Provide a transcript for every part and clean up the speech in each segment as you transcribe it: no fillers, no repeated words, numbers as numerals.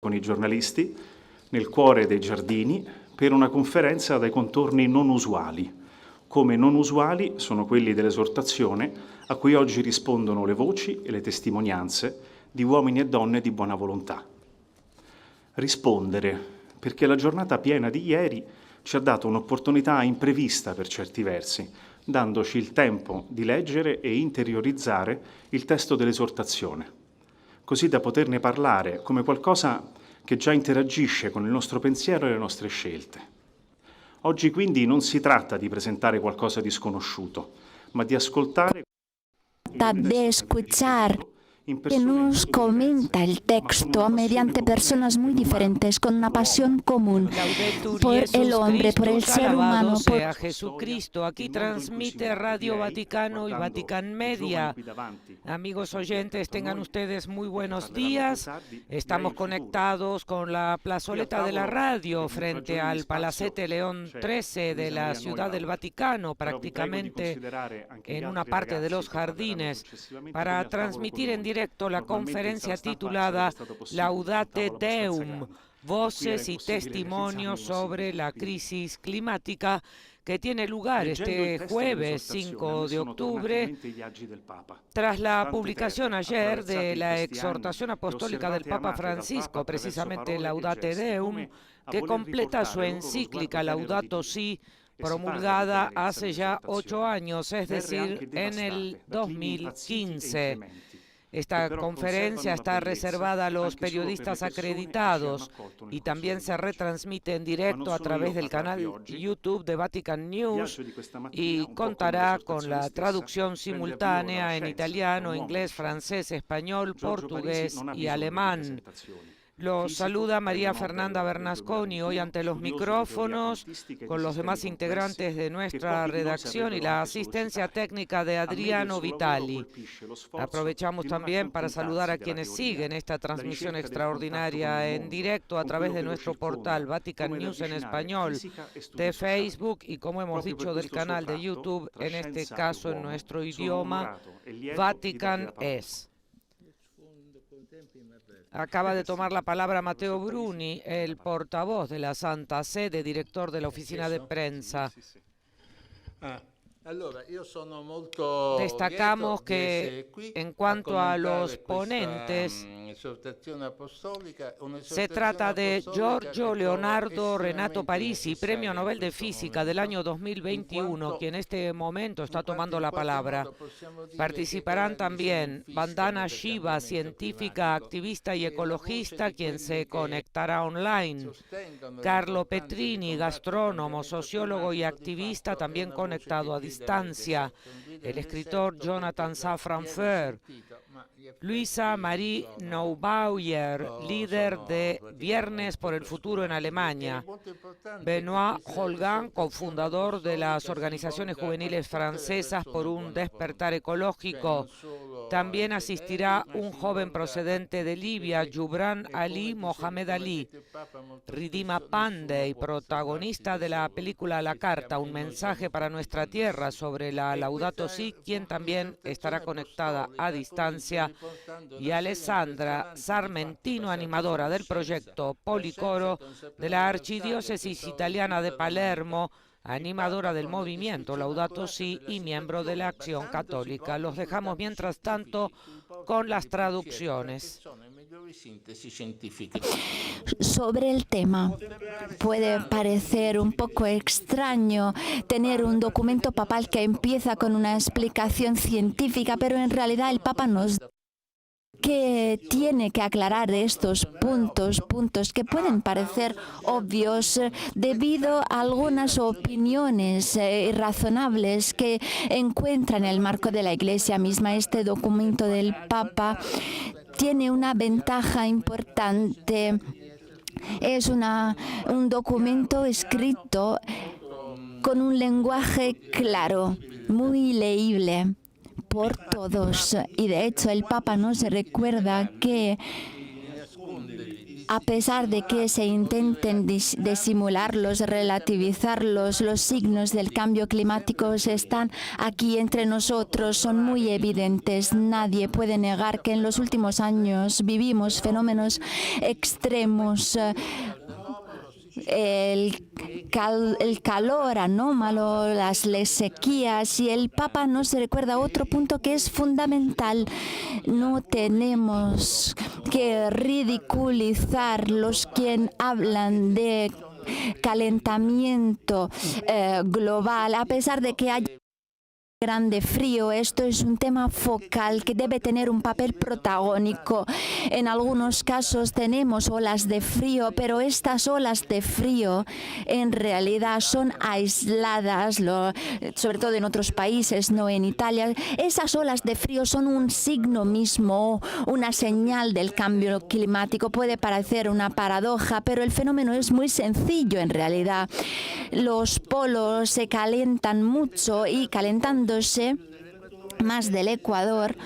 con i giornalisti, nel cuore dei giardini, per una conferenza dai contorni non usuali, come non usuali sono quelli dell'esortazione a cui oggi rispondono le voci e le testimonianze di uomini e donne di buona volontà. Rispondere, perché la giornata piena di ieri ci ha dato un'opportunità imprevista per certi versi, dandoci il tempo di leggere e interiorizzare il testo dell'esortazione, così da poterne parlare come qualcosa che già interagisce con il nostro pensiero e le nostre scelte. Oggi quindi non si tratta di presentare qualcosa di sconosciuto, ma di ascoltare de escuchar que nos comenta el texto mediante personas muy diferentes, con una pasión común por el hombre, por el ser humano. Sea Jesucristo. Aquí transmite Radio Vaticano y Vatican Media. Amigos oyentes, tengan ustedes muy buenos días. Estamos conectados con la plazoleta de la radio frente al Palacete León XIII de la Ciudad del Vaticano, prácticamente en una parte de los jardines, para transmitir en directo la conferencia titulada Laudate Deum, voces y testimonios sobre la crisis climática, que tiene lugar este jueves 5 de octubre, tras la publicación ayer de la exhortación apostólica del Papa Francisco, precisamente Laudate Deum, que completa su encíclica Laudato Si, promulgada hace ya 8 años, es decir, en el 2015. Esta conferencia está reservada a los periodistas acreditados y también se retransmite en directo a través del canal YouTube de Vatican News y contará con la traducción simultánea en italiano, inglés, francés, español, portugués y alemán. Los saluda María Fernanda Bernasconi hoy ante los micrófonos con los demás integrantes de nuestra redacción y la asistencia técnica de Adriano Vitali. Aprovechamos también para saludar a quienes siguen esta transmisión extraordinaria en directo a través de nuestro portal Vatican News en español, de Facebook y, como hemos dicho, del canal de YouTube, en este caso en nuestro idioma, Vatican Es. Acaba de tomar la palabra Matteo Bruni, el portavoz de la Santa Sede, director de la oficina de prensa. Destacamos que en cuanto a los ponentes, se trata de Giorgio Leonardo Renato Parisi, Premio Nobel de Física del año 2021, quien en este momento está tomando la palabra. Participarán también Vandana Shiva, científica, activista y ecologista, quien se conectará online. Carlo Petrini, gastrónomo, sociólogo y activista, también conectado a distancia. El escritor Jonathan Safran Foer. Luisa Marie Neubauer, líder de Viernes por el Futuro en Alemania. Benoît Holgan, cofundador de las organizaciones juveniles francesas por un despertar ecológico. También asistirá un joven procedente de Libia, Jubran Ali Mohamed Ali. Ridima Pandey, protagonista de la película La Carta, un mensaje para nuestra tierra sobre la Laudato Si, quien también estará conectada a distancia, y Alessandra Sarmentino, animadora del proyecto Policoro de la Archidiócesis Italiana de Palermo, animadora del movimiento Laudato Si y miembro de la Acción Católica. Los dejamos mientras tanto con las traducciones. Sobre el tema, puede parecer un poco extraño tener un documento papal que empieza con una explicación científica, pero en realidad el Papa nos que tiene que aclarar estos puntos que pueden parecer obvios debido a algunas opiniones irrazonables que encuentra en el marco de la Iglesia misma. Este documento del Papa tiene una ventaja importante. Es un documento escrito con un lenguaje claro, muy leíble por todos, y de hecho el Papa nos recuerda que A pesar de que se intenten disimularlos, relativizarlos, los signos del cambio climático están aquí entre nosotros, son muy evidentes. Nadie puede negar que en los últimos años vivimos fenómenos extremos. El calor anómalo, las sequías, y el Papa nos recuerda otro punto que es fundamental. No tenemos que ridiculizar los que hablan de calentamiento global, a pesar de que haya grande frío. Esto es un tema focal que debe tener un papel protagónico. En algunos casos tenemos olas de frío, pero estas olas de frío en realidad son aisladas, sobre todo en otros países, no en Italia. Esas olas de frío son un signo mismo, una señal del cambio climático. Puede parecer una paradoja, pero el fenómeno es muy sencillo en realidad. Los polos se calientan mucho y calentándose más del Ecuador,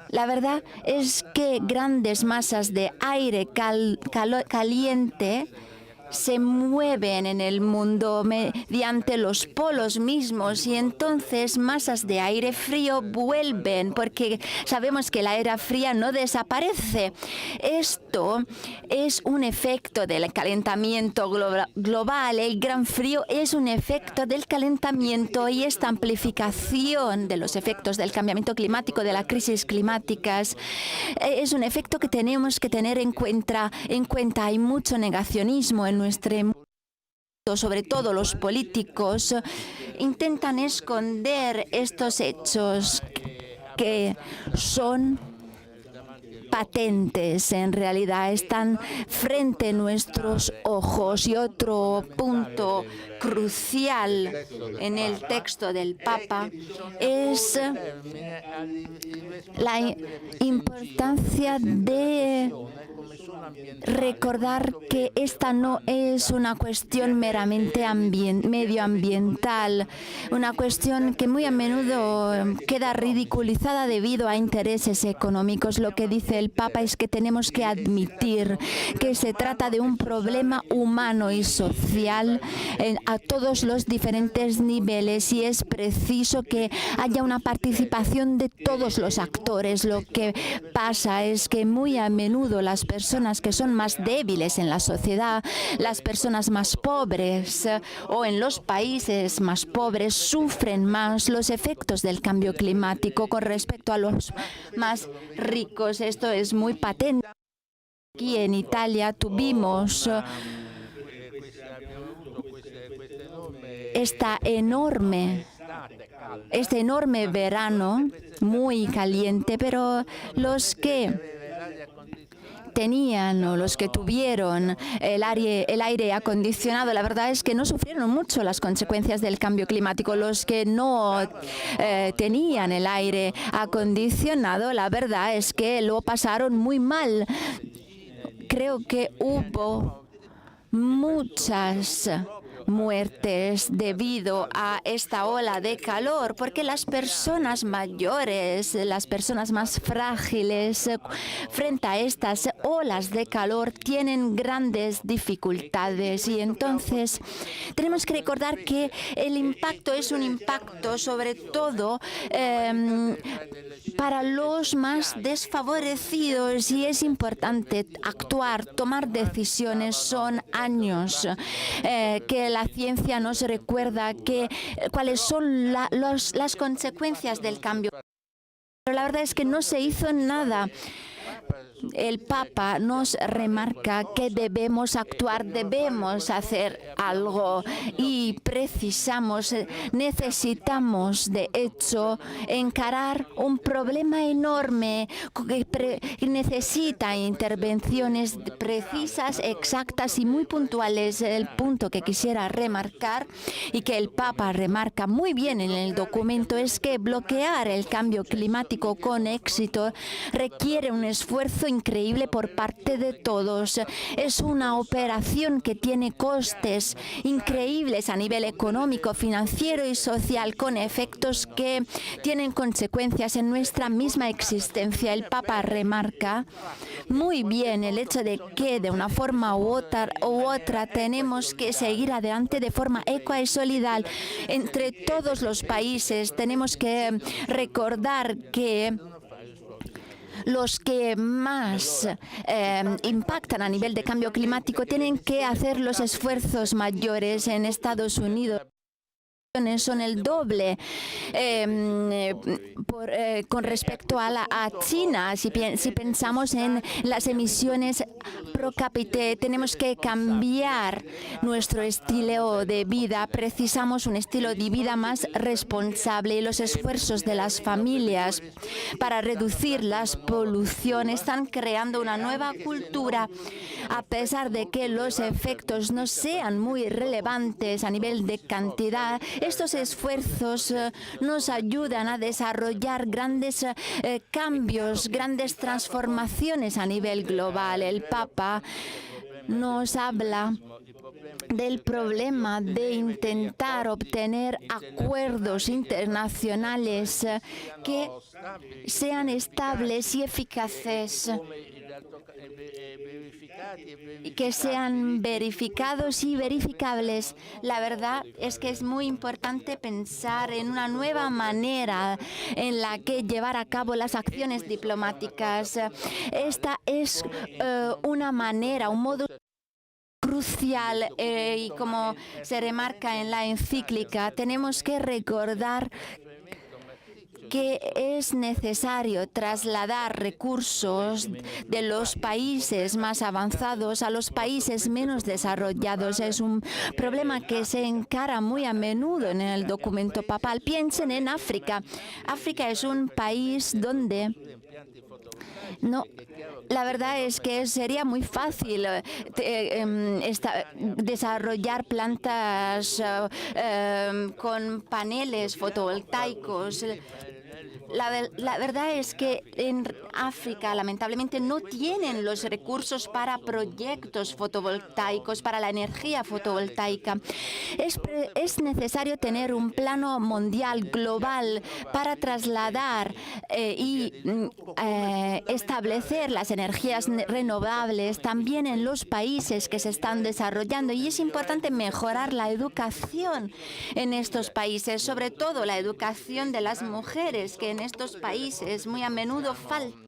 la verdad es que grandes masas de aire caliente se mueven en el mundo mediante los polos mismos, y entonces masas de aire frío vuelven, porque sabemos que el aire frío no desaparece. Esto es un efecto del calentamiento global. El gran frío es un efecto del calentamiento, y esta amplificación de los efectos del cambiamiento climático, de las crisis climáticas, es un efecto que tenemos que tener en cuenta. Hay mucho negacionismo en nuestro mundo, sobre todo los políticos intentan esconder estos hechos que son patentes, en realidad están frente a nuestros ojos. Y otro punto crucial en el texto del Papa es la importancia de recordar que esta no es una cuestión meramente medioambiental, una cuestión que muy a menudo queda ridiculizada debido a intereses económicos. Lo que dice el Papa es que tenemos que admitir que se trata de un problema humano y social a todos los diferentes niveles, y es preciso que haya una participación de todos los actores. Lo que pasa es que muy a menudo las personas que son más débiles en la sociedad, las personas más pobres o en los países más pobres, sufren más los efectos del cambio climático con respecto a los más ricos. Esto es muy patente. Aquí en Italia tuvimos este enorme verano muy caliente, pero los que tenían o los que tuvieron el aire acondicionado, la verdad es que no sufrieron mucho las consecuencias del cambio climático. Los que no tenían el aire acondicionado, la verdad es que lo pasaron muy mal. Creo que hubo muchas muertes debido a esta ola de calor, porque las personas mayores, las personas más frágiles, frente a estas olas de calor tienen grandes dificultades. Y entonces tenemos que recordar que el impacto es un impacto sobre todo para los más desfavorecidos, y es importante actuar, tomar decisiones. Son años que la ciencia nos recuerda cuáles son las consecuencias del cambio. Pero la verdad es que no se hizo nada. El Papa nos remarca que debemos actuar, debemos hacer algo, y necesitamos de hecho encarar un problema enorme que necesita intervenciones precisas, exactas y muy puntuales. El punto que quisiera remarcar, y que el Papa remarca muy bien en el documento, es que bloquear el cambio climático con éxito requiere un esfuerzo esfuerzo increíble por parte de todos. Es una operación que tiene costes increíbles a nivel económico, financiero y social, con efectos que tienen consecuencias en nuestra misma existencia. El Papa remarca muy bien el hecho de que de una forma u otra tenemos que seguir adelante de forma equa y solidaria entre todos los países. Tenemos que recordar que los que más impactan a nivel de cambio climático tienen que hacer los esfuerzos mayores. En Estados Unidos son el doble con respecto a China. Si pensamos en las emisiones pro cápita, tenemos que cambiar nuestro estilo de vida. Precisamos un estilo de vida más responsable, y los esfuerzos de las familias para reducir las poluciones están creando una nueva cultura. A pesar de que los efectos no sean muy relevantes a nivel de cantidad, estos esfuerzos nos ayudan a desarrollar grandes cambios, grandes transformaciones a nivel global. El Papa nos habla del problema de intentar obtener acuerdos internacionales que sean estables y eficaces, que sean verificados y verificables. La verdad es que es muy importante pensar en una nueva manera en la que llevar a cabo las acciones diplomáticas. Esta es una manera, un modo crucial, y como se remarca en la encíclica, tenemos que recordar que es necesario trasladar recursos de los países más avanzados a los países menos desarrollados. Es un problema que se encara muy a menudo en el documento papal. Piensen en África. África es un país donde la verdad es que sería muy fácil desarrollar plantas con paneles fotovoltaicos. La verdad es que en África, lamentablemente, no tienen los recursos para proyectos fotovoltaicos, para la energía fotovoltaica. Es necesario tener un plano mundial, global, para trasladar y establecer las energías renovables también en los países que se están desarrollando. Y es importante mejorar la educación en estos países, sobre todo la educación de las mujeres, que en estos países muy a menudo faltan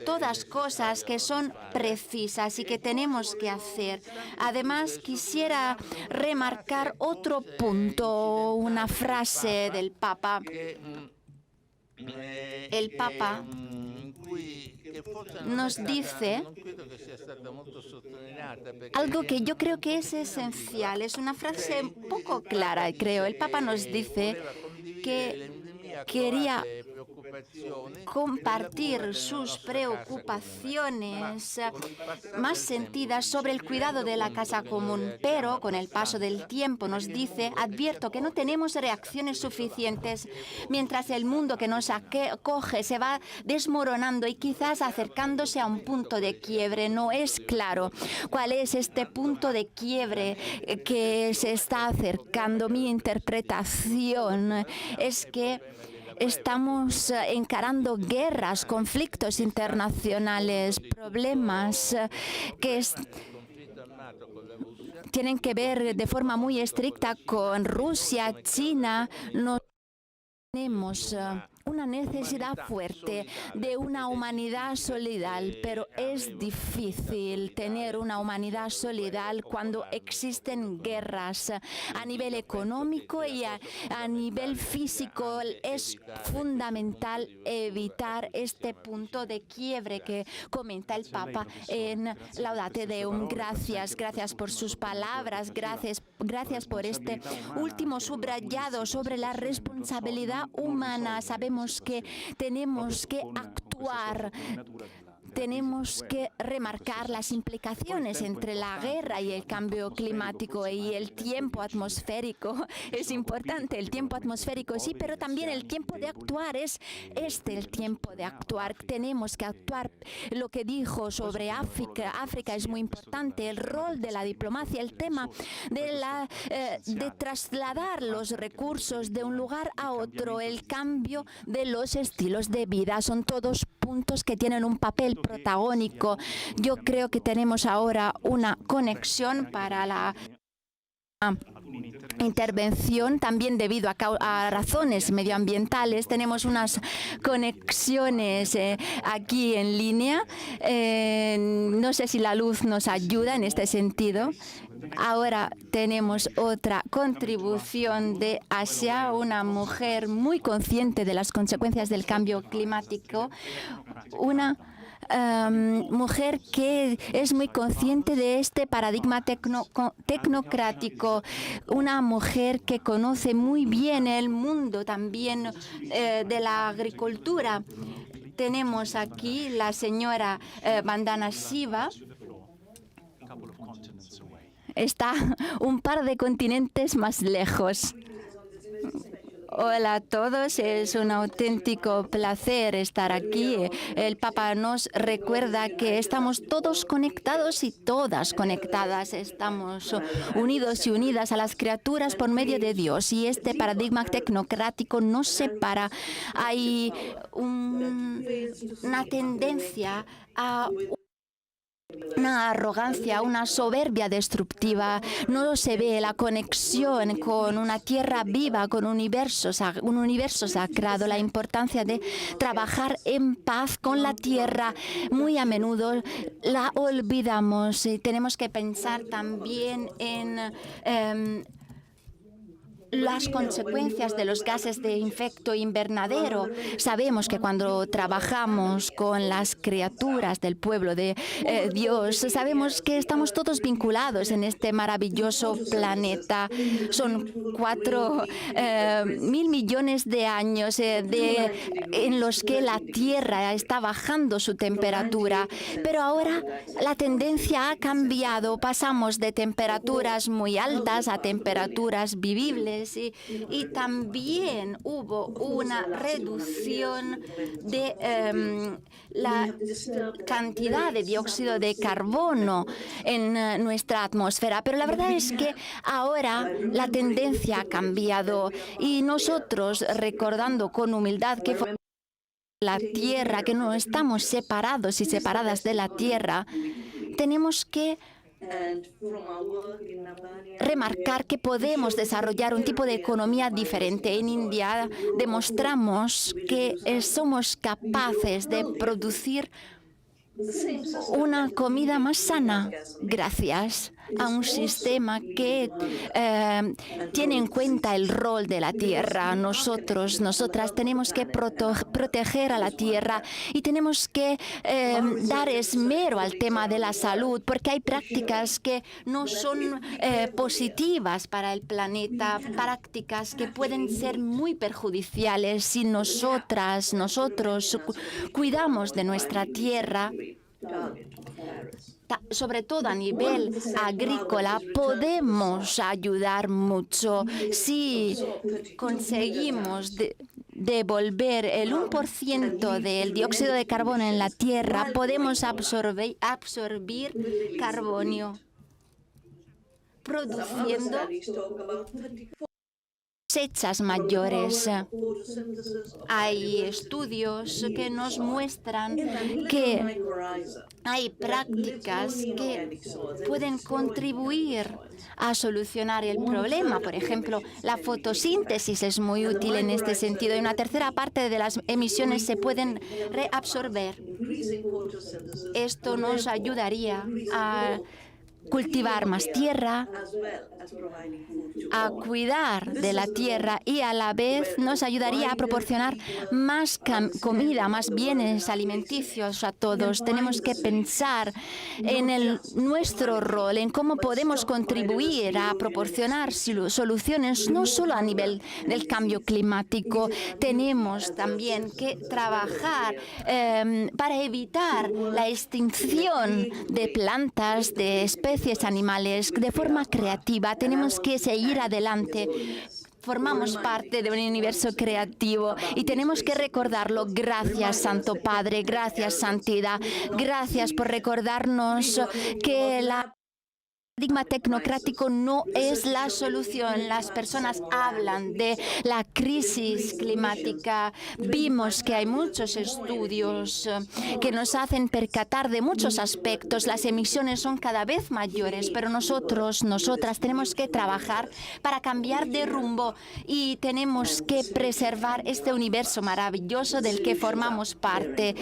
todas cosas que son precisas y que tenemos que hacer. Además, quisiera remarcar otro punto, una frase del Papa. El Papa nos dice algo que yo creo que es esencial. Es una frase un poco clara, creo. El Papa nos dice que quería compartir sus preocupaciones más sentidas sobre el cuidado de la casa común, pero con el paso del tiempo nos dice: advierto que no tenemos reacciones suficientes mientras el mundo que nos acoge se va desmoronando y quizás acercándose a un punto de quiebre. No es claro cuál es este punto de quiebre que se está acercando. Mi interpretación es que estamos encarando guerras, conflictos internacionales, problemas que tienen que ver de forma muy estricta con Rusia, China. No tenemos una necesidad fuerte de una humanidad solidaria, pero es difícil tener una humanidad solidaria cuando existen guerras a nivel económico y a nivel físico. Es fundamental evitar este punto de quiebre que comenta el Papa en Laudate Deum. Gracias por sus palabras, gracias por este último subrayado sobre la responsabilidad humana. Sabemos que tenemos que actuar tenemos que remarcar las implicaciones entre la guerra y el cambio climático y el tiempo atmosférico. Es importante el tiempo atmosférico, sí, pero también el tiempo de actuar. Es el tiempo de actuar. Tenemos que actuar. Lo que dijo sobre África es muy importante. El rol de la diplomacia, el tema de trasladar los recursos de un lugar a otro, el cambio de los estilos de vida. Son todos puntos que tienen un papel protagónico. Yo creo que tenemos ahora una conexión para la intervención, también debido a razones medioambientales. Tenemos unas conexiones aquí en línea. No sé si la luz nos ayuda en este sentido. Ahora tenemos otra contribución de Asia, una mujer muy consciente de las consecuencias del cambio climático, una mujer que es muy consciente de este paradigma tecnocrático, una mujer que conoce muy bien el mundo también de la agricultura. Tenemos aquí la señora Vandana Shiva. Está un par de continentes más lejos. Hola a todos, es un auténtico placer estar aquí. El Papa nos recuerda que estamos todos conectados y todas conectadas. Estamos unidos y unidas a las criaturas por medio de Dios. Y este paradigma tecnocrático nos separa. Hay una tendencia a una arrogancia, una soberbia destructiva. No se ve la conexión con una tierra viva, con un universo sagrado, la importancia de trabajar en paz con la tierra. Muy a menudo la olvidamos y tenemos que pensar también en las consecuencias de los gases de efecto invernadero. Sabemos que cuando trabajamos con las criaturas del pueblo de Dios, sabemos que estamos todos vinculados en este maravilloso planeta. Son 4.000 millones de años en los que la Tierra está bajando su temperatura. Pero ahora la tendencia ha cambiado. Pasamos de temperaturas muy altas a temperaturas vivibles. Y también hubo una reducción de la cantidad de dióxido de carbono en nuestra atmósfera. Pero la verdad es que ahora la tendencia ha cambiado y nosotros, recordando con humildad que fue la Tierra, que no estamos separados y separadas de la Tierra, tenemos que remarcar que podemos desarrollar un tipo de economía diferente. En India demostramos que somos capaces de producir una comida más sana gracias a un sistema que tiene en cuenta el rol de la tierra. Nosotras tenemos que proteger a la tierra y tenemos que dar esmero al tema de la salud, porque hay prácticas que no son positivas para el planeta, prácticas que pueden ser muy perjudiciales si nosotros cuidamos de nuestra tierra. Sobre todo a nivel agrícola, podemos ayudar mucho si conseguimos devolver el 1% del dióxido de carbono en la tierra. Podemos absorber carbonio, produciendo cosechas mayores. Hay estudios que nos muestran que hay prácticas que pueden contribuir a solucionar el problema. Por ejemplo, la fotosíntesis es muy útil en este sentido y una tercera parte de las emisiones se pueden reabsorber. Esto nos ayudaría a cultivar más tierra, a cuidar de la tierra y a la vez nos ayudaría a proporcionar más comida, más bienes alimenticios a todos. Tenemos que pensar en nuestro rol, en cómo podemos contribuir a proporcionar soluciones no solo a nivel del cambio climático. Tenemos también que trabajar para evitar la extinción de plantas, de especies animales de forma creativa. Tenemos que seguir adelante. Formamos parte de un universo creativo y tenemos que recordarlo. Gracias, Santo Padre, gracias, Santidad, gracias por recordarnos que el paradigma tecnocrático no es la solución. Las personas hablan de la crisis climática. Vimos que hay muchos estudios que nos hacen percatar de muchos aspectos. Las emisiones son cada vez mayores, pero nosotras tenemos que trabajar para cambiar de rumbo y tenemos que preservar este universo maravilloso del que formamos parte.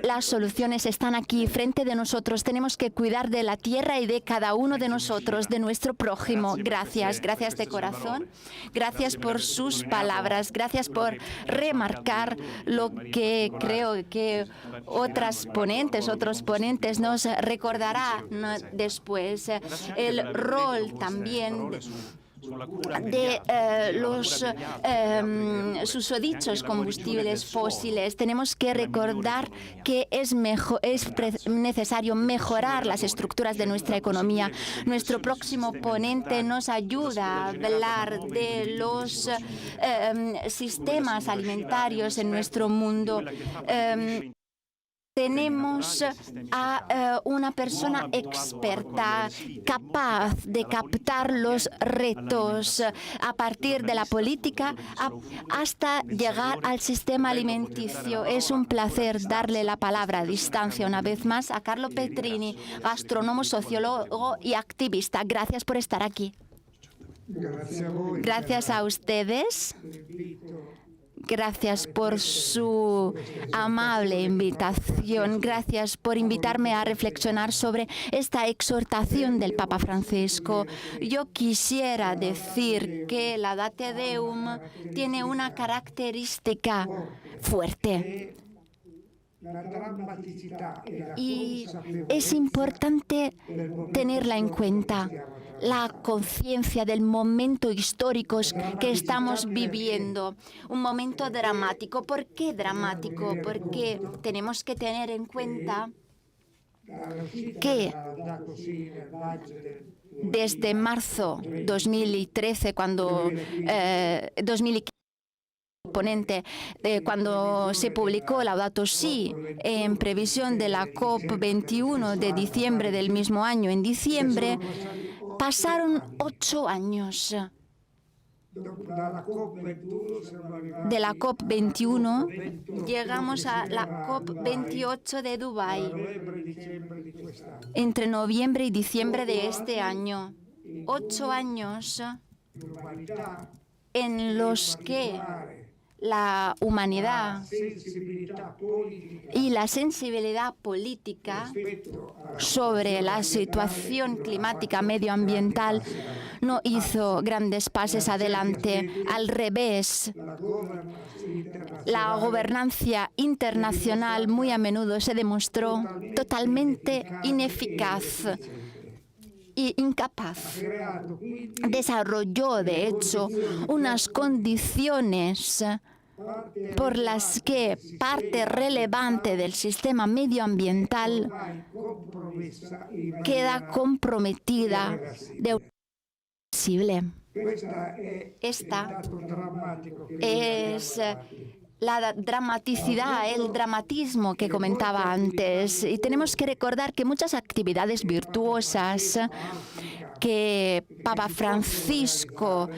Las soluciones están aquí, frente de nosotros. Tenemos que cuidar de la tierra y de cada uno de nosotros, de nuestro prójimo. Gracias, gracias de corazón. Gracias por sus palabras. Gracias por remarcar lo que creo que otros ponentes nos recordarán después. El rol también de los susodichos combustibles fósiles. Tenemos que recordar que es necesario mejorar las estructuras de nuestra economía. Nuestro próximo ponente nos ayuda a hablar de los sistemas alimentarios en nuestro mundo. Tenemos a una persona experta, capaz de captar los retos a partir de la política hasta llegar al sistema alimenticio. Es un placer darle la palabra a distancia una vez más a Carlo Petrini, gastrónomo, sociólogo y activista. Gracias por estar aquí. Gracias a ustedes. Gracias por su amable invitación. Gracias por invitarme a reflexionar sobre esta exhortación del Papa Francisco. Yo quisiera decir que la Date Deum tiene una característica fuerte. Y es importante tenerla en cuenta. La conciencia del momento histórico que estamos viviendo, un momento dramático. ¿Por qué dramático? Porque tenemos que tener en cuenta que desde marzo 2013, cuando 2015, cuando se publicó Laudato Si, en previsión de la COP21 de diciembre del mismo año, en diciembre, pasaron 8 años. De la COP21 llegamos a la COP28 de Dubái, entre noviembre y diciembre de este año. 8 años en los que la humanidad y la sensibilidad política sobre la situación climática medioambiental no hizo grandes pasos adelante. Al revés, la gobernanza internacional muy a menudo se demostró totalmente ineficaz y incapaz. Desarrolló, de hecho, unas condiciones por las que parte relevante del sistema medioambiental queda comprometida de una forma posible. Esta es la dramaticidad, el dramatismo que comentaba antes. Y tenemos que recordar que muchas actividades virtuosas que Papa Francisco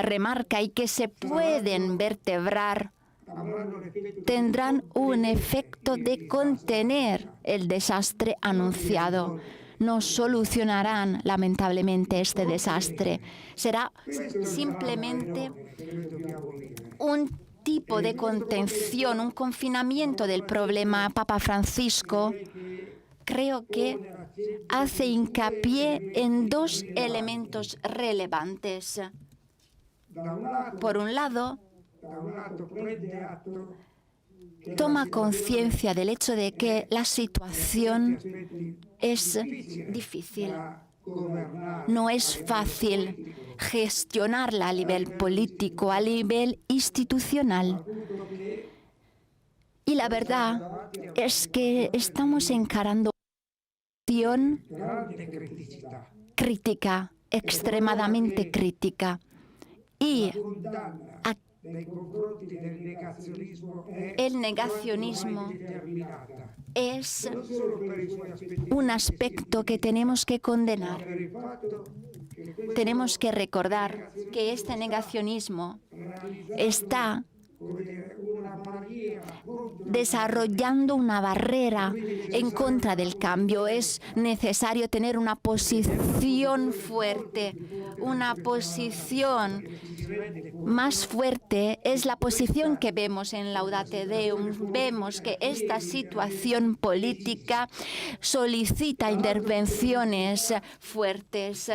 remarca y que se pueden vertebrar tendrán un efecto de contener el desastre anunciado. No solucionarán, lamentablemente, este desastre. Será simplemente un tipo de contención, un confinamiento del problema. Papa Francisco creo que hace hincapié en dos elementos relevantes. Por un lado, toma conciencia del hecho de que la situación es difícil. No es fácil gestionarla a nivel político, a nivel institucional. Y la verdad es que estamos encarando una situación crítica, extremadamente crítica. Y el negacionismo es un aspecto que tenemos que condenar. Tenemos que recordar que este negacionismo está desarrollando una barrera en contra del cambio. Es necesario tener una posición fuerte. Una posición más fuerte es la posición que vemos en Laudate Deum. Vemos que esta situación política solicita intervenciones fuertes.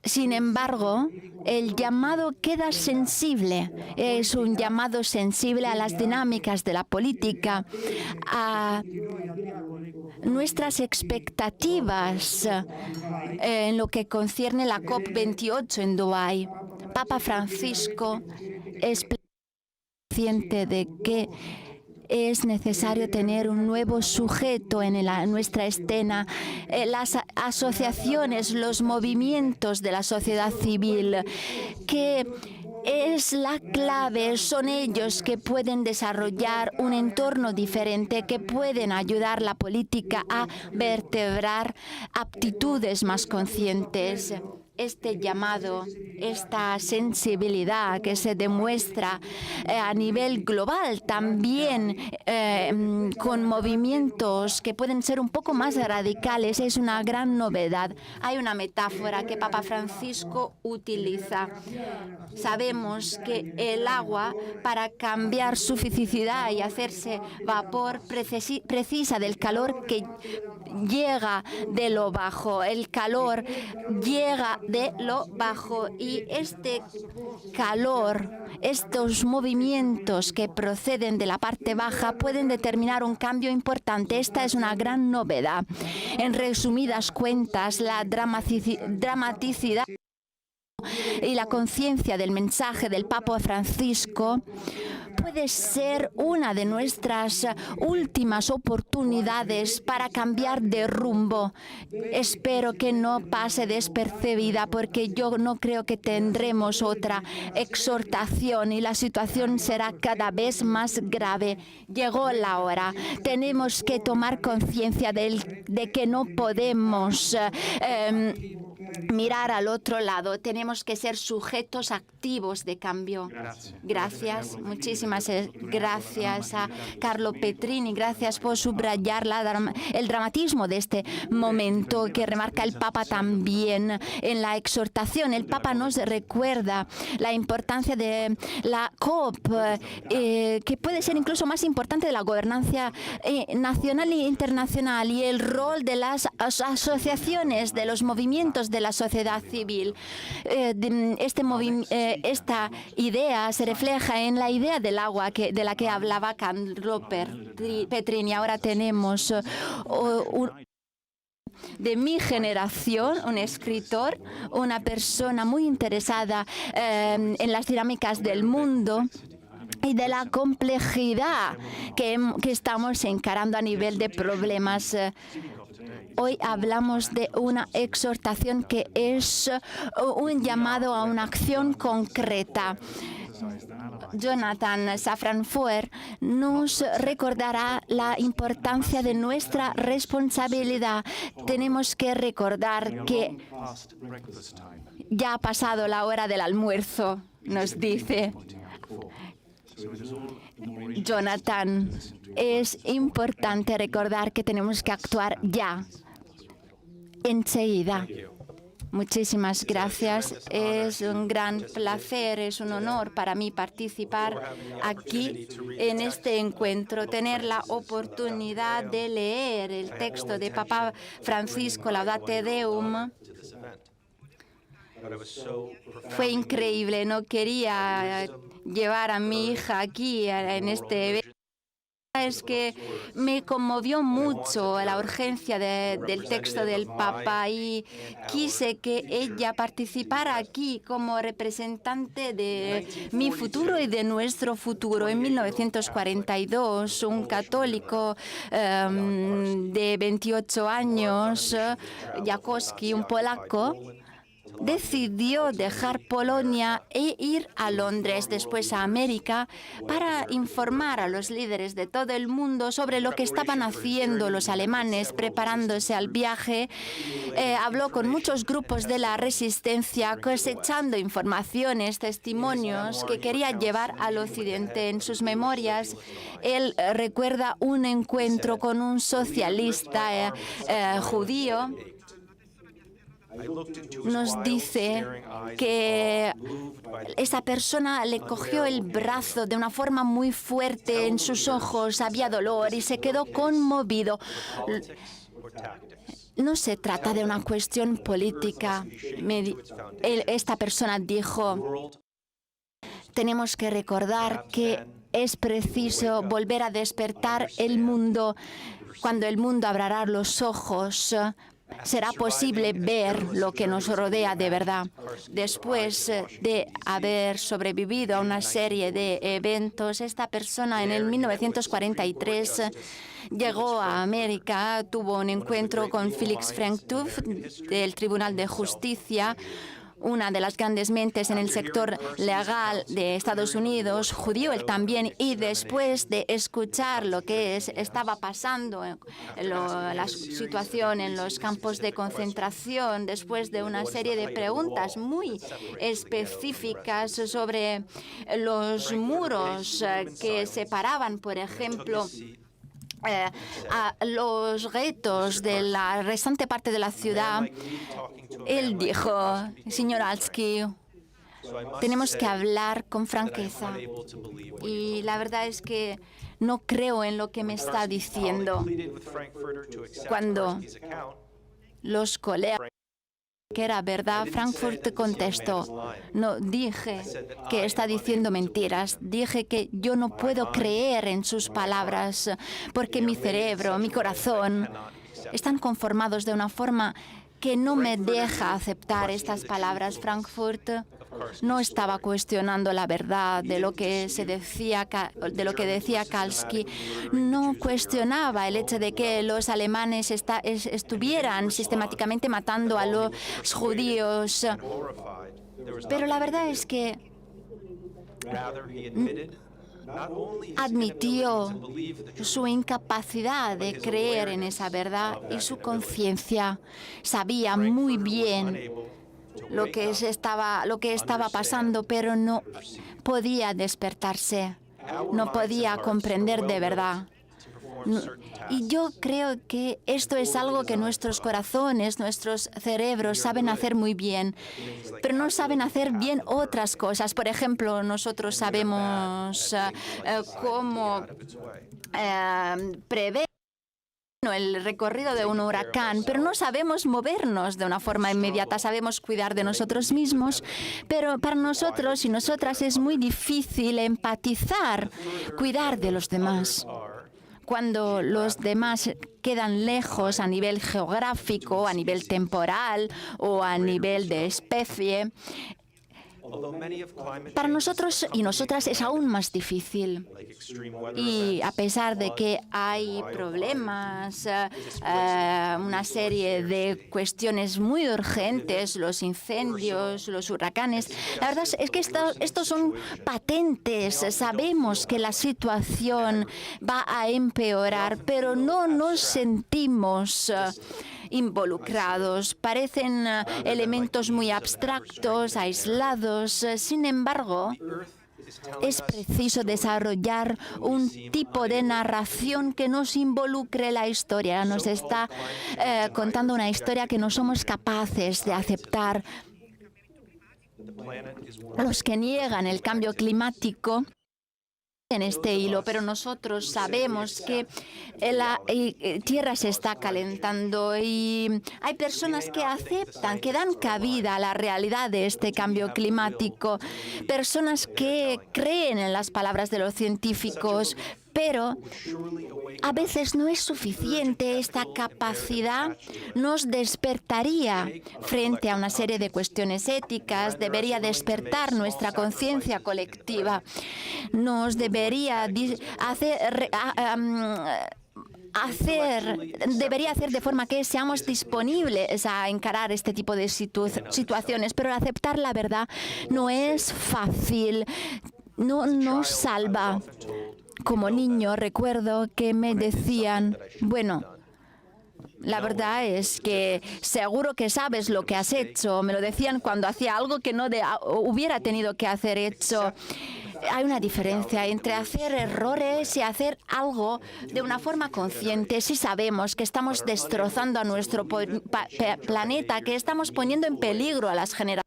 Sin embargo, el llamado queda sensible. Es un llamado sensible a las dinámicas de la política, a nuestras expectativas en lo que concierne la COP28 en Dubái. Papa Francisco es consciente de que es necesario tener un nuevo sujeto en nuestra escena. Las asociaciones, los movimientos de la sociedad civil, que es la clave, son ellos que pueden desarrollar un entorno diferente, que pueden ayudar a la política a vertebrar aptitudes más conscientes. Este llamado, esta sensibilidad que se demuestra a nivel global, también con movimientos que pueden ser un poco más radicales, es una gran novedad. Hay una metáfora que Papa Francisco utiliza. Sabemos que el agua, para cambiar su fisicidad y hacerse vapor, precisa del calor que llega de lo bajo. El calor llega de lo bajo, y este calor, estos movimientos que proceden de la parte baja pueden determinar un cambio importante. Esta es una gran novedad. En resumidas cuentas, la dramaticidad y la conciencia del mensaje del Papa Francisco puede ser una de nuestras últimas oportunidades para cambiar de rumbo. Espero que no pase despercibida, porque yo no creo que tendremos otra exhortación y la situación será cada vez más grave. Llegó la hora. Tenemos que tomar conciencia de que no podemos mirar al otro lado. Tenemos que ser sujetos activos de cambio. Gracias. Muchísimas gracias a Carlo Petrini. Gracias por subrayar el dramatismo de este momento que remarca el Papa también en la exhortación. El Papa nos recuerda la importancia de la COP, que puede ser incluso más importante de la gobernanza nacional e internacional, y el rol de las asociaciones, de los movimientos de la sociedad civil. Esta idea se refleja en la idea del agua de la que hablaba Carlo Petrini. Ahora tenemos de mi generación, un escritor, una persona muy interesada en las dinámicas del mundo y de la complejidad que estamos encarando a nivel de problemas. Hoy hablamos de una exhortación que es un llamado a una acción concreta. Jonathan Safran Foer nos recordará la importancia de nuestra responsabilidad. Tenemos que recordar que ya ha pasado la hora del almuerzo, nos dice Jonathan. Es importante recordar que tenemos que actuar ya, enseguida. Muchísimas gracias. Es un gran placer, es un honor para mí participar aquí en este encuentro, tener la oportunidad de leer el texto de Papa Francisco, Laudate Deum. Fue increíble, no quería llevar a mi hija aquí en este evento. Es que me conmovió mucho la urgencia del texto del Papa y quise que ella participara aquí como representante de mi futuro y de nuestro futuro. En 1942, un católico de 28 años, Jakowski, un polaco, decidió dejar Polonia e ir a Londres, después a América, para informar a los líderes de todo el mundo sobre lo que estaban haciendo los alemanes preparándose al viaje. Habló con muchos grupos de la resistencia, cosechando informaciones, testimonios que quería llevar al occidente. En sus memorias, él recuerda un encuentro con un socialista judío. Nos dice que esa persona le cogió el brazo de una forma muy fuerte, en sus ojos había dolor y se quedó conmovido. No se trata de una cuestión política. Esta persona dijo, tenemos que recordar que es preciso volver a despertar el mundo. Cuando el mundo abrirá los ojos, será posible ver lo que nos rodea de verdad. Después de haber sobrevivido a una serie de eventos, esta persona en el 1943 llegó a América, tuvo un encuentro con Felix Frankfurt del Tribunal de Justicia, una de las grandes mentes en el sector legal de Estados Unidos, judío él también, y después de escuchar lo que estaba pasando, la situación en los campos de concentración, después de una serie de preguntas muy específicas sobre los muros que separaban, por ejemplo, a los guetos de la restante parte de la ciudad, él dijo, señor Alski, tenemos que hablar con franqueza. Y la verdad es que no creo en lo que me está diciendo. Cuando los colegas que era verdad, Frankfurt contestó, no dije que está diciendo mentiras, dije que yo no puedo creer en sus palabras porque mi cerebro, mi corazón están conformados de una forma que no me deja aceptar estas palabras. Frankfurt no estaba cuestionando la verdad de lo que decía Kalski, no cuestionaba el hecho de que los alemanes estuvieran sistemáticamente matando a los judíos. Pero la verdad es que admitió su incapacidad de creer en esa verdad y su conciencia sabía muy bien lo que estaba pasando, pero no podía despertarse, no podía comprender de verdad. Y yo creo que esto es algo que nuestros corazones, nuestros cerebros saben hacer muy bien, pero no saben hacer bien otras cosas. Por ejemplo, nosotros sabemos cómo prever el recorrido de un huracán, pero no sabemos movernos de una forma inmediata, sabemos cuidar de nosotros mismos, pero para nosotros y nosotras es muy difícil empatizar, cuidar de los demás. Cuando los demás quedan lejos a nivel geográfico, a nivel temporal o a nivel de especie, para nosotros y nosotras es aún más difícil. Y a pesar de que hay problemas, una serie de cuestiones muy urgentes, los incendios, los huracanes, la verdad es que estos son patentes. Sabemos que la situación va a empeorar, pero no nos sentimos involucrados. Parecen elementos muy abstractos, aislados. Sin embargo, Es preciso desarrollar un tipo de narración que nos involucre la historia. Nos está contando una historia que no somos capaces de aceptar. Los que niegan el cambio climático en este hilo, pero nosotros sabemos que la Tierra se está calentando y hay personas que aceptan, que dan cabida a la realidad de este cambio climático, personas que creen en las palabras de los científicos, pero a veces no es suficiente. Esta capacidad nos despertaría frente a una serie de cuestiones éticas, debería despertar nuestra conciencia colectiva, nos debería debería hacer de forma que seamos disponibles a encarar este tipo de situaciones, pero aceptar la verdad no es fácil, no nos salva. Como niño recuerdo que me decían, bueno, la verdad es que seguro que sabes lo que has hecho. Me lo decían cuando hacía algo que no hubiera tenido que hacer hecho. Hay una diferencia entre hacer errores y hacer algo de una forma consciente. Si sabemos que estamos destrozando a nuestro planeta, que estamos poniendo en peligro a las generaciones,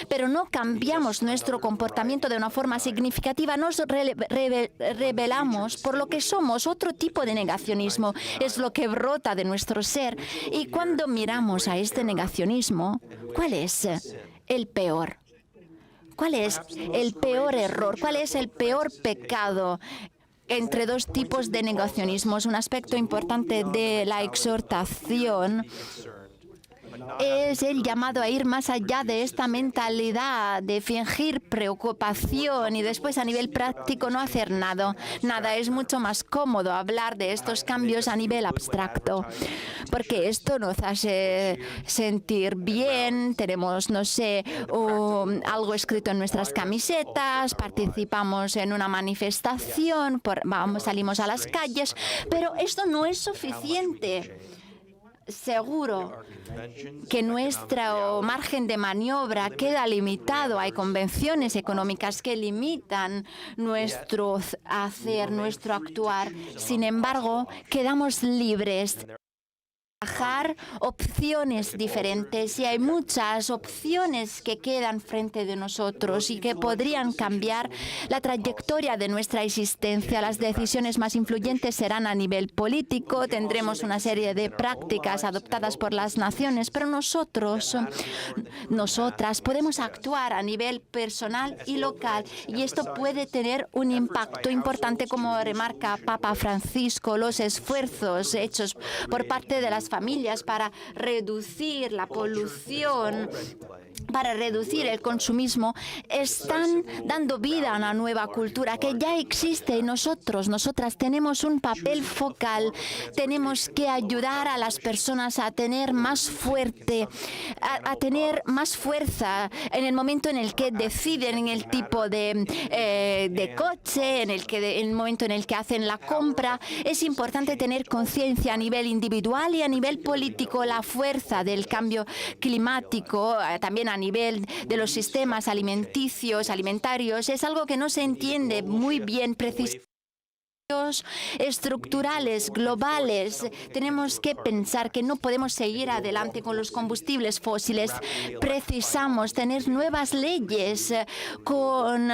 pero no cambiamos nuestro comportamiento de una forma significativa, nos rebelamos por lo que somos. Otro tipo de negacionismo es lo que brota de nuestro ser. Y cuando miramos a este negacionismo, ¿cuál es el peor? ¿Cuál es el peor error? ¿Cuál es el peor pecado? Entre dos tipos de negacionismos, un aspecto importante de la exhortación es el llamado a ir más allá de esta mentalidad de fingir preocupación y después a nivel práctico no hacer nada. Es mucho más cómodo hablar de estos cambios a nivel abstracto, porque esto nos hace sentir bien, tenemos, no sé, algo escrito en nuestras camisetas, participamos en una manifestación, salimos a las calles, pero esto no es suficiente. Seguro que nuestro margen de maniobra queda limitado. Hay convenciones económicas que limitan nuestro hacer, nuestro actuar. Sin embargo, quedamos libres. Opciones diferentes y hay muchas opciones que quedan frente de nosotros y que podrían cambiar la trayectoria de nuestra existencia. Las decisiones más influyentes serán a nivel político, tendremos una serie de prácticas adoptadas por las naciones, pero nosotras podemos actuar a nivel personal y local y esto puede tener un impacto importante, como remarca Papa Francisco. Los esfuerzos hechos por parte de las familias para reducir la polución, para reducir el consumismo, están dando vida a una nueva cultura que ya existe y nosotras tenemos un papel focal. Tenemos que ayudar a las personas a tener más a tener más fuerza en el momento en el que deciden en el tipo de coche, en el momento en el que hacen la compra. Es importante tener conciencia a nivel individual y a nivel político. La fuerza del cambio climático, también a nivel de los sistemas alimentarios, es algo que no se entiende muy bien precisamente. Estructurales, globales. Tenemos que pensar que no podemos seguir adelante con los combustibles fósiles. Precisamos tener nuevas leyes con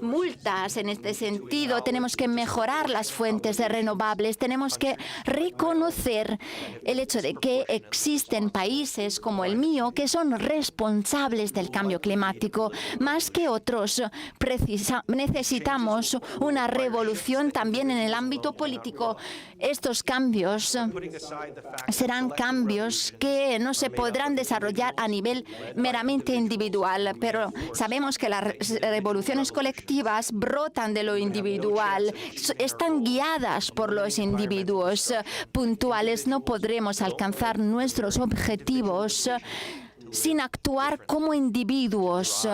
multas en este sentido. Tenemos que mejorar las fuentes renovables. Tenemos que reconocer el hecho de que existen países como el mío que son responsables del cambio climático. Más que otros, necesitamos una revolución también en el ámbito político. Estos cambios serán cambios que no se podrán desarrollar a nivel meramente individual, pero sabemos que las revoluciones colectivas brotan de lo individual, están guiadas por los individuos puntuales. No podremos alcanzar nuestros objetivos sin actuar como individuos.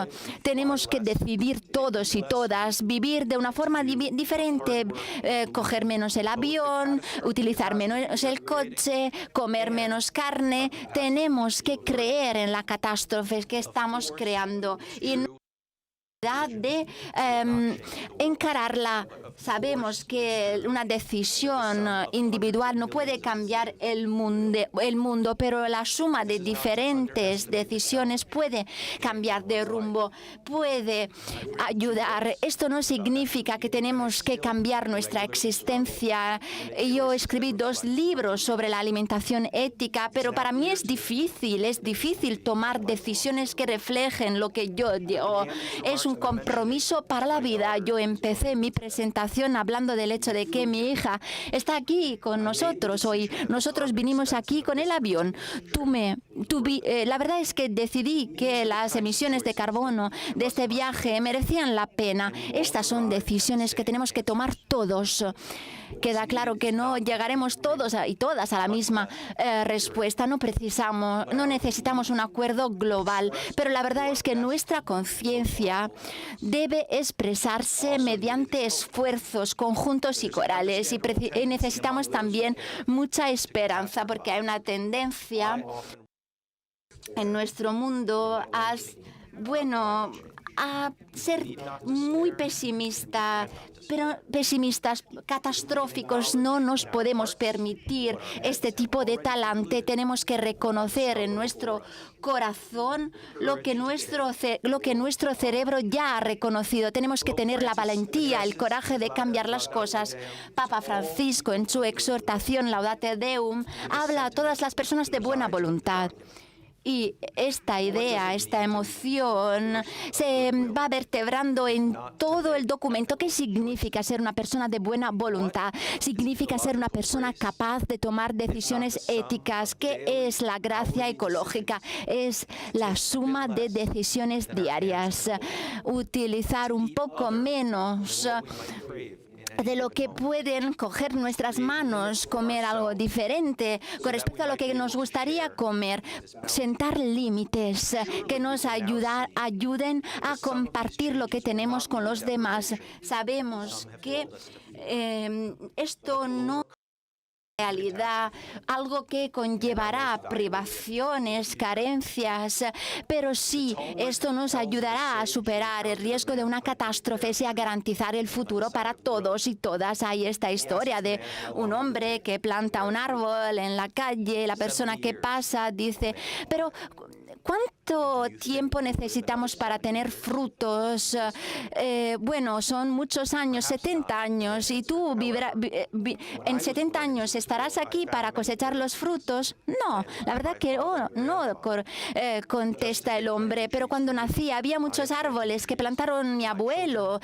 Tenemos que decidir todos y todas vivir de una forma diferente, coger menos el avión, utilizar menos el coche, comer menos carne. Tenemos que creer en la catástrofe que estamos creando y de encararla. Sabemos que una decisión individual no puede cambiar el mundo, pero la suma de diferentes decisiones puede cambiar de rumbo, puede ayudar. Esto no significa que tenemos que cambiar nuestra existencia. Yo escribí 2 libros sobre la alimentación ética, pero para mí es difícil tomar decisiones que reflejen lo que yo digo. Es un compromiso para la vida. Yo empecé mi presentación hablando del hecho de que mi hija está aquí con nosotros hoy. Nosotros vinimos aquí con el avión. La verdad es que decidí que las emisiones de carbono de este viaje merecían la pena. Estas son decisiones que tenemos que tomar todos. Queda claro que no llegaremos todos y todas a la misma respuesta. No necesitamos un acuerdo global, pero la verdad es que nuestra conciencia debe expresarse mediante esfuerzos conjuntos y corales. Y necesitamos también mucha esperanza, porque hay una tendencia en nuestro mundo a ser muy pesimistas, catastróficos. No nos podemos permitir este tipo de talante. Tenemos que reconocer en nuestro corazón lo que nuestro cerebro ya ha reconocido. Tenemos que tener la valentía, el coraje de cambiar las cosas. Papa Francisco, en su exhortación Laudate Deum, habla a todas las personas de buena voluntad. Y esta idea, esta emoción, se va vertebrando en todo el documento. ¿Qué significa ser una persona de buena voluntad? Significa ser una persona capaz de tomar decisiones éticas. ¿Qué es la gracia ecológica? Es la suma de decisiones diarias. Utilizar un poco menos de lo que pueden coger nuestras manos, comer algo diferente con respecto a lo que nos gustaría comer, sentar límites que nos ayuden a compartir lo que tenemos con los demás. Sabemos que esto no realidad, algo que conllevará privaciones, carencias, pero sí, esto nos ayudará a superar el riesgo de una catástrofe y a garantizar el futuro para todos y todas. Hay esta historia de un hombre que planta un árbol en la calle, la persona que pasa dice, pero ¿cuánto tiempo necesitamos para tener frutos? Son muchos años, 70 años, y tú en 70 años estarás aquí para cosechar los frutos. No, la verdad que no, contesta el hombre, pero cuando nací había muchos árboles que plantaron mi abuelo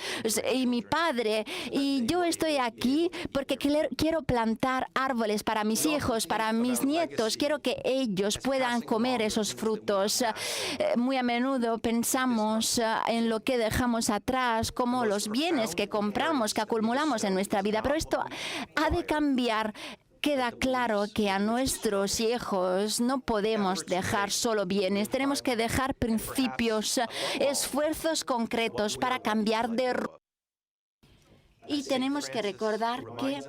y mi padre, y yo estoy aquí porque quiero plantar árboles para mis hijos, para mis nietos, quiero que ellos puedan comer esos frutos. Muy a menudo pensamos en lo que dejamos atrás, como los bienes que compramos, que acumulamos en nuestra vida, pero esto ha de cambiar. Queda claro que a nuestros hijos no podemos dejar solo bienes, tenemos que dejar principios, esfuerzos concretos para cambiar de rumbo. Y tenemos que recordar que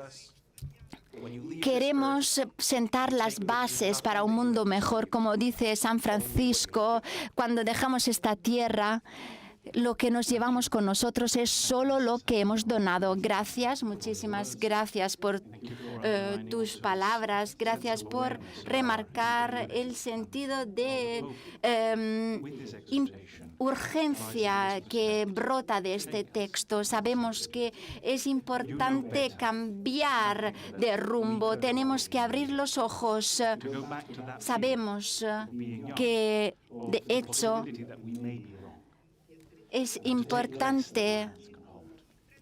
queremos sentar las bases para un mundo mejor, como dice San Francisco, cuando dejamos esta tierra. Lo que nos llevamos con nosotros es solo lo que hemos donado. Gracias, muchísimas gracias por tus palabras. Gracias por remarcar el sentido de urgencia que brota de este texto. Sabemos que es importante cambiar de rumbo. Tenemos que abrir los ojos. Sabemos que, de hecho, es importante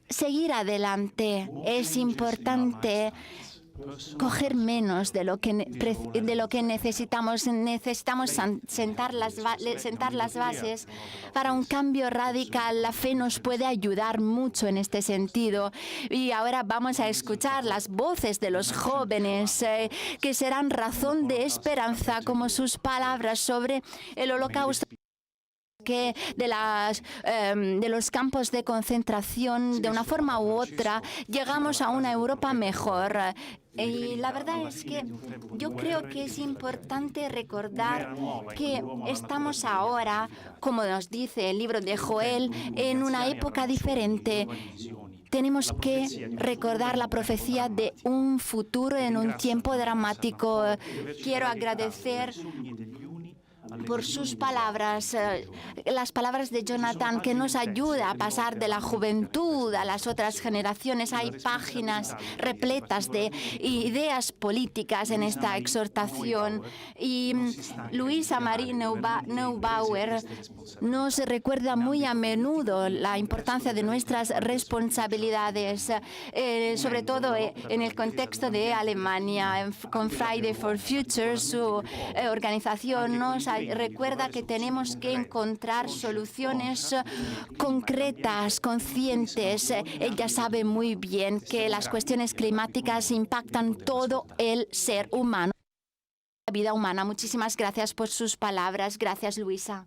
seguir adelante, es importante coger menos de lo que necesitamos. Necesitamos sentar las bases para un cambio radical. La fe nos puede ayudar mucho en este sentido. Y ahora vamos a escuchar las voces de los jóvenes que serán razón de esperanza, como sus palabras sobre el Holocausto. que de los campos de concentración, de una forma u otra, llegamos a una Europa mejor. Y la verdad es que yo creo que es importante recordar que estamos ahora, como nos dice el libro de Joel, en una época diferente. Tenemos que recordar la profecía de un futuro en un tiempo dramático. Quiero agradecer por sus palabras, las palabras de Jonathan, que nos ayuda a pasar de la juventud a las otras generaciones. Hay páginas repletas de ideas políticas en esta exhortación. Y Luisa Marie Neubauer nos recuerda muy a menudo la importancia de nuestras responsabilidades, sobre todo en el contexto de Alemania. Con Friday for Future, su organización nos recuerda que tenemos que encontrar soluciones concretas, conscientes. Ella sabe muy bien que las cuestiones climáticas impactan todo el ser humano, la vida humana. Muchísimas gracias por sus palabras. Gracias, Luisa.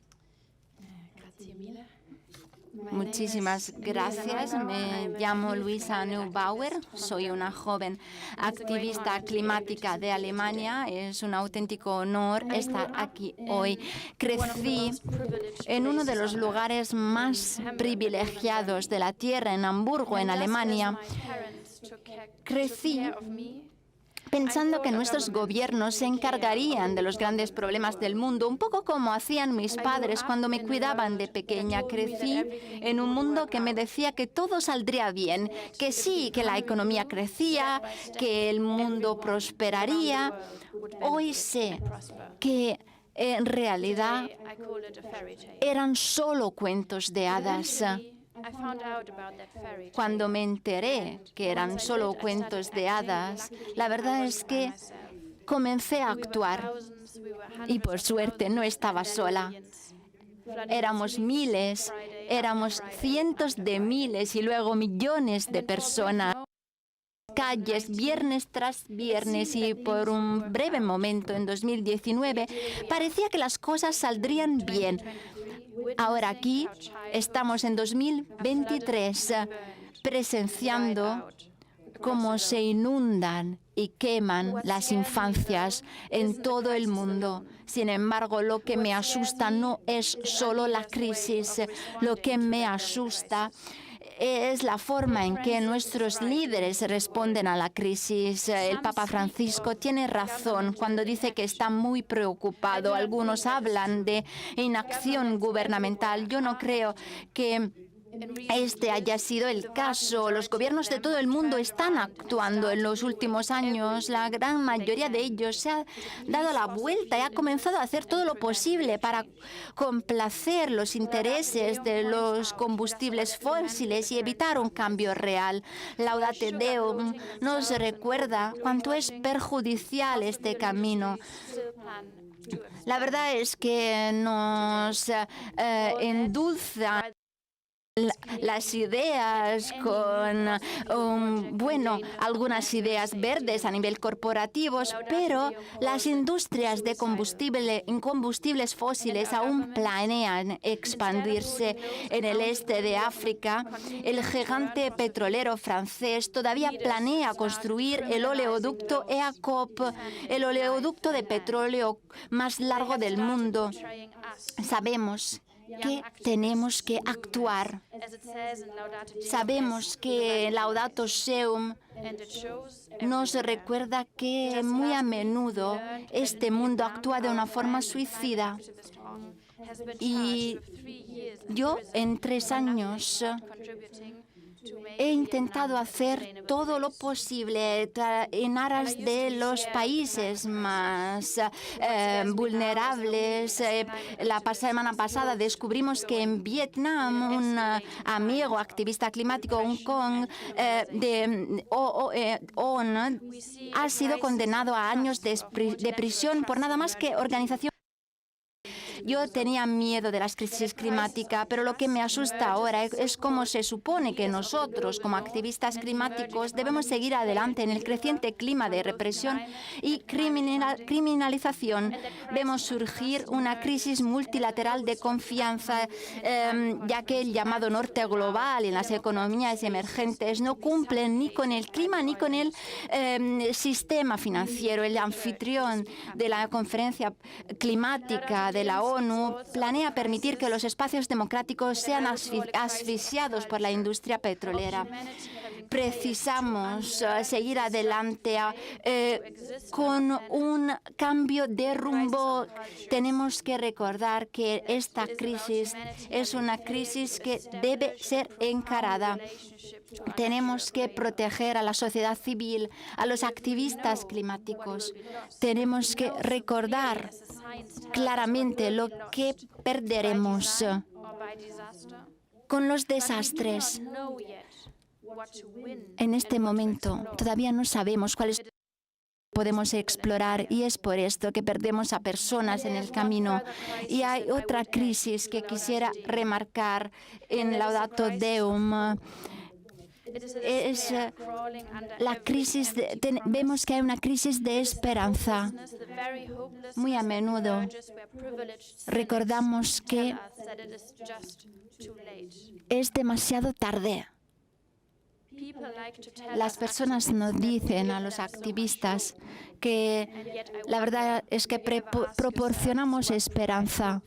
Muchísimas gracias. Me llamo Luisa Neubauer. Soy una joven activista climática de Alemania. Es un auténtico honor estar aquí hoy. Crecí en uno de los lugares más privilegiados de la Tierra, en Hamburgo, en Alemania. Crecí pensando que nuestros gobiernos se encargarían de los grandes problemas del mundo, un poco como hacían mis padres cuando me cuidaban de pequeña. Crecí en un mundo que me decía que todo saldría bien, que sí, que la economía crecía, que el mundo prosperaría. Hoy sé que en realidad eran solo cuentos de hadas. Cuando me enteré que eran solo cuentos de hadas, la verdad es que comencé a actuar. Y por suerte no estaba sola. Éramos miles, éramos cientos de miles y luego millones de personas. Calles, viernes tras viernes, y por un breve momento en 2019 parecía que las cosas saldrían bien. Ahora aquí estamos en 2023 presenciando cómo se inundan y queman las infancias en todo el mundo. Sin embargo, lo que me asusta no es solo la crisis, lo que me asusta es la forma en que nuestros líderes responden a la crisis. El Papa Francisco tiene razón cuando dice que está muy preocupado. Algunos hablan de inacción gubernamental. Yo no creo que este haya sido el caso. Los gobiernos de todo el mundo están actuando en los últimos años. La gran mayoría de ellos se ha dado la vuelta y ha comenzado a hacer todo lo posible para complacer los intereses de los combustibles fósiles y evitar un cambio real. Laudate Deum nos recuerda cuánto es perjudicial este camino. La verdad es que nos endulza las ideas con, algunas ideas verdes a nivel corporativos, pero las industrias de combustibles fósiles aún planean expandirse en el este de África. El gigante petrolero francés todavía planea construir el oleoducto EACOP, el oleoducto de petróleo más largo del mundo. Sabemos que tenemos que actuar. Sabemos que Laudato Seum nos recuerda que muy a menudo este mundo actúa de una forma suicida. Y yo en 3 años he intentado hacer todo lo posible en aras de los países más vulnerables. La semana pasada descubrimos que en Vietnam un amigo activista climático, Hong Kong, de OON, ha sido condenado a años de prisión por nada más que organización. Yo tenía miedo de las crisis climáticas, pero lo que me asusta ahora es cómo se supone que nosotros, como activistas climáticos, debemos seguir adelante en el creciente clima de represión y criminalización. Vemos surgir una crisis multilateral de confianza, ya que el llamado norte global y las economías emergentes no cumplen ni con el clima ni con el sistema financiero. El anfitrión de la conferencia climática de la ONU planea permitir que los espacios democráticos sean asfixiados por la industria petrolera. Precisamos seguir adelante con un cambio de rumbo. Tenemos que recordar que esta crisis es una crisis que debe ser encarada. Tenemos que proteger a la sociedad civil, a los activistas climáticos. Tenemos que recordar claramente lo que perderemos con los desastres. En este momento todavía no sabemos cuáles podemos explorar y es por esto que perdemos a personas en el camino. Y hay otra crisis que quisiera remarcar en Laudato Deum. Es la crisis vemos que hay una crisis de esperanza. Muy a menudo recordamos que es demasiado tarde. Las personas nos dicen a los activistas que la verdad es que proporcionamos esperanza.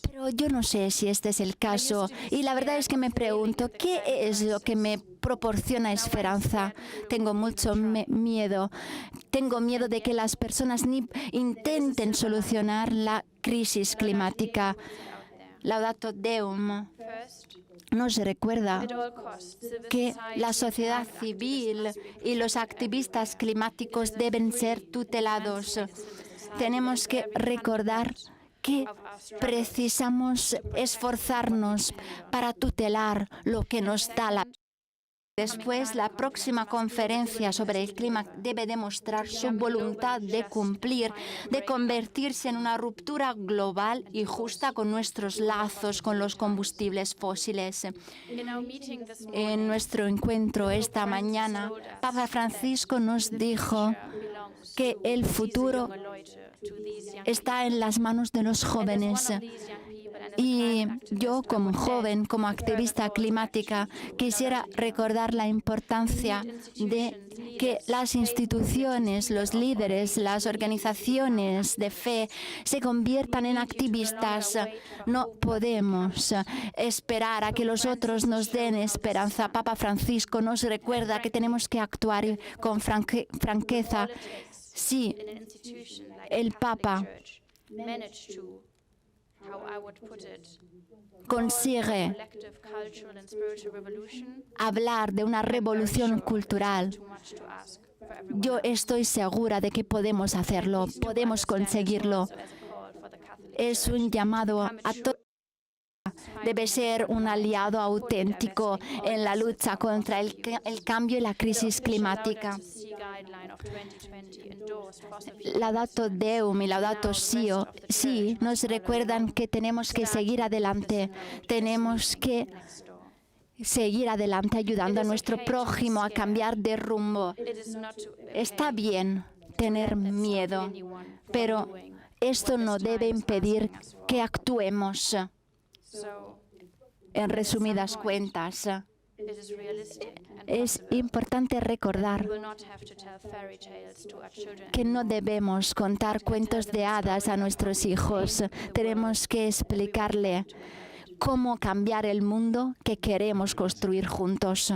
Pero yo no sé si este es el caso. Y la verdad es que me pregunto, ¿qué es lo que me proporciona esperanza? Tengo mucho miedo. Tengo miedo de que las personas ni intenten solucionar la crisis climática. Laudato Deum nos recuerda que la sociedad civil y los activistas climáticos deben ser tutelados. Tenemos que recordar que precisamos esforzarnos para tutelar lo que nos da la vida. Después, la próxima conferencia sobre el clima debe demostrar su voluntad de cumplir, de convertirse en una ruptura global y justa con nuestros lazos con los combustibles fósiles. En nuestro encuentro esta mañana, Papa Francisco nos dijo que el futuro está en las manos de los jóvenes. Y yo, como joven, como activista climática, quisiera recordar la importancia de que las instituciones, los líderes, las organizaciones de fe se conviertan en activistas. No podemos esperar a que los otros nos den esperanza. Papa Francisco nos recuerda que tenemos que actuar con franqueza. Sí, el Papa consigue hablar de una revolución cultural. Yo estoy segura de que podemos hacerlo, podemos conseguirlo. Es un llamado a todos. Debe ser un aliado auténtico en la lucha contra el cambio y la crisis climática. Laudato Deum y Laudato Si nos recuerdan que tenemos que seguir adelante. Tenemos que seguir adelante ayudando a nuestro prójimo a cambiar de rumbo. Está bien tener miedo, pero esto no debe impedir que actuemos. En resumidas cuentas, es importante recordar que no debemos contar cuentos de hadas a nuestros hijos. Tenemos que explicarle cómo cambiar el mundo que queremos construir juntos.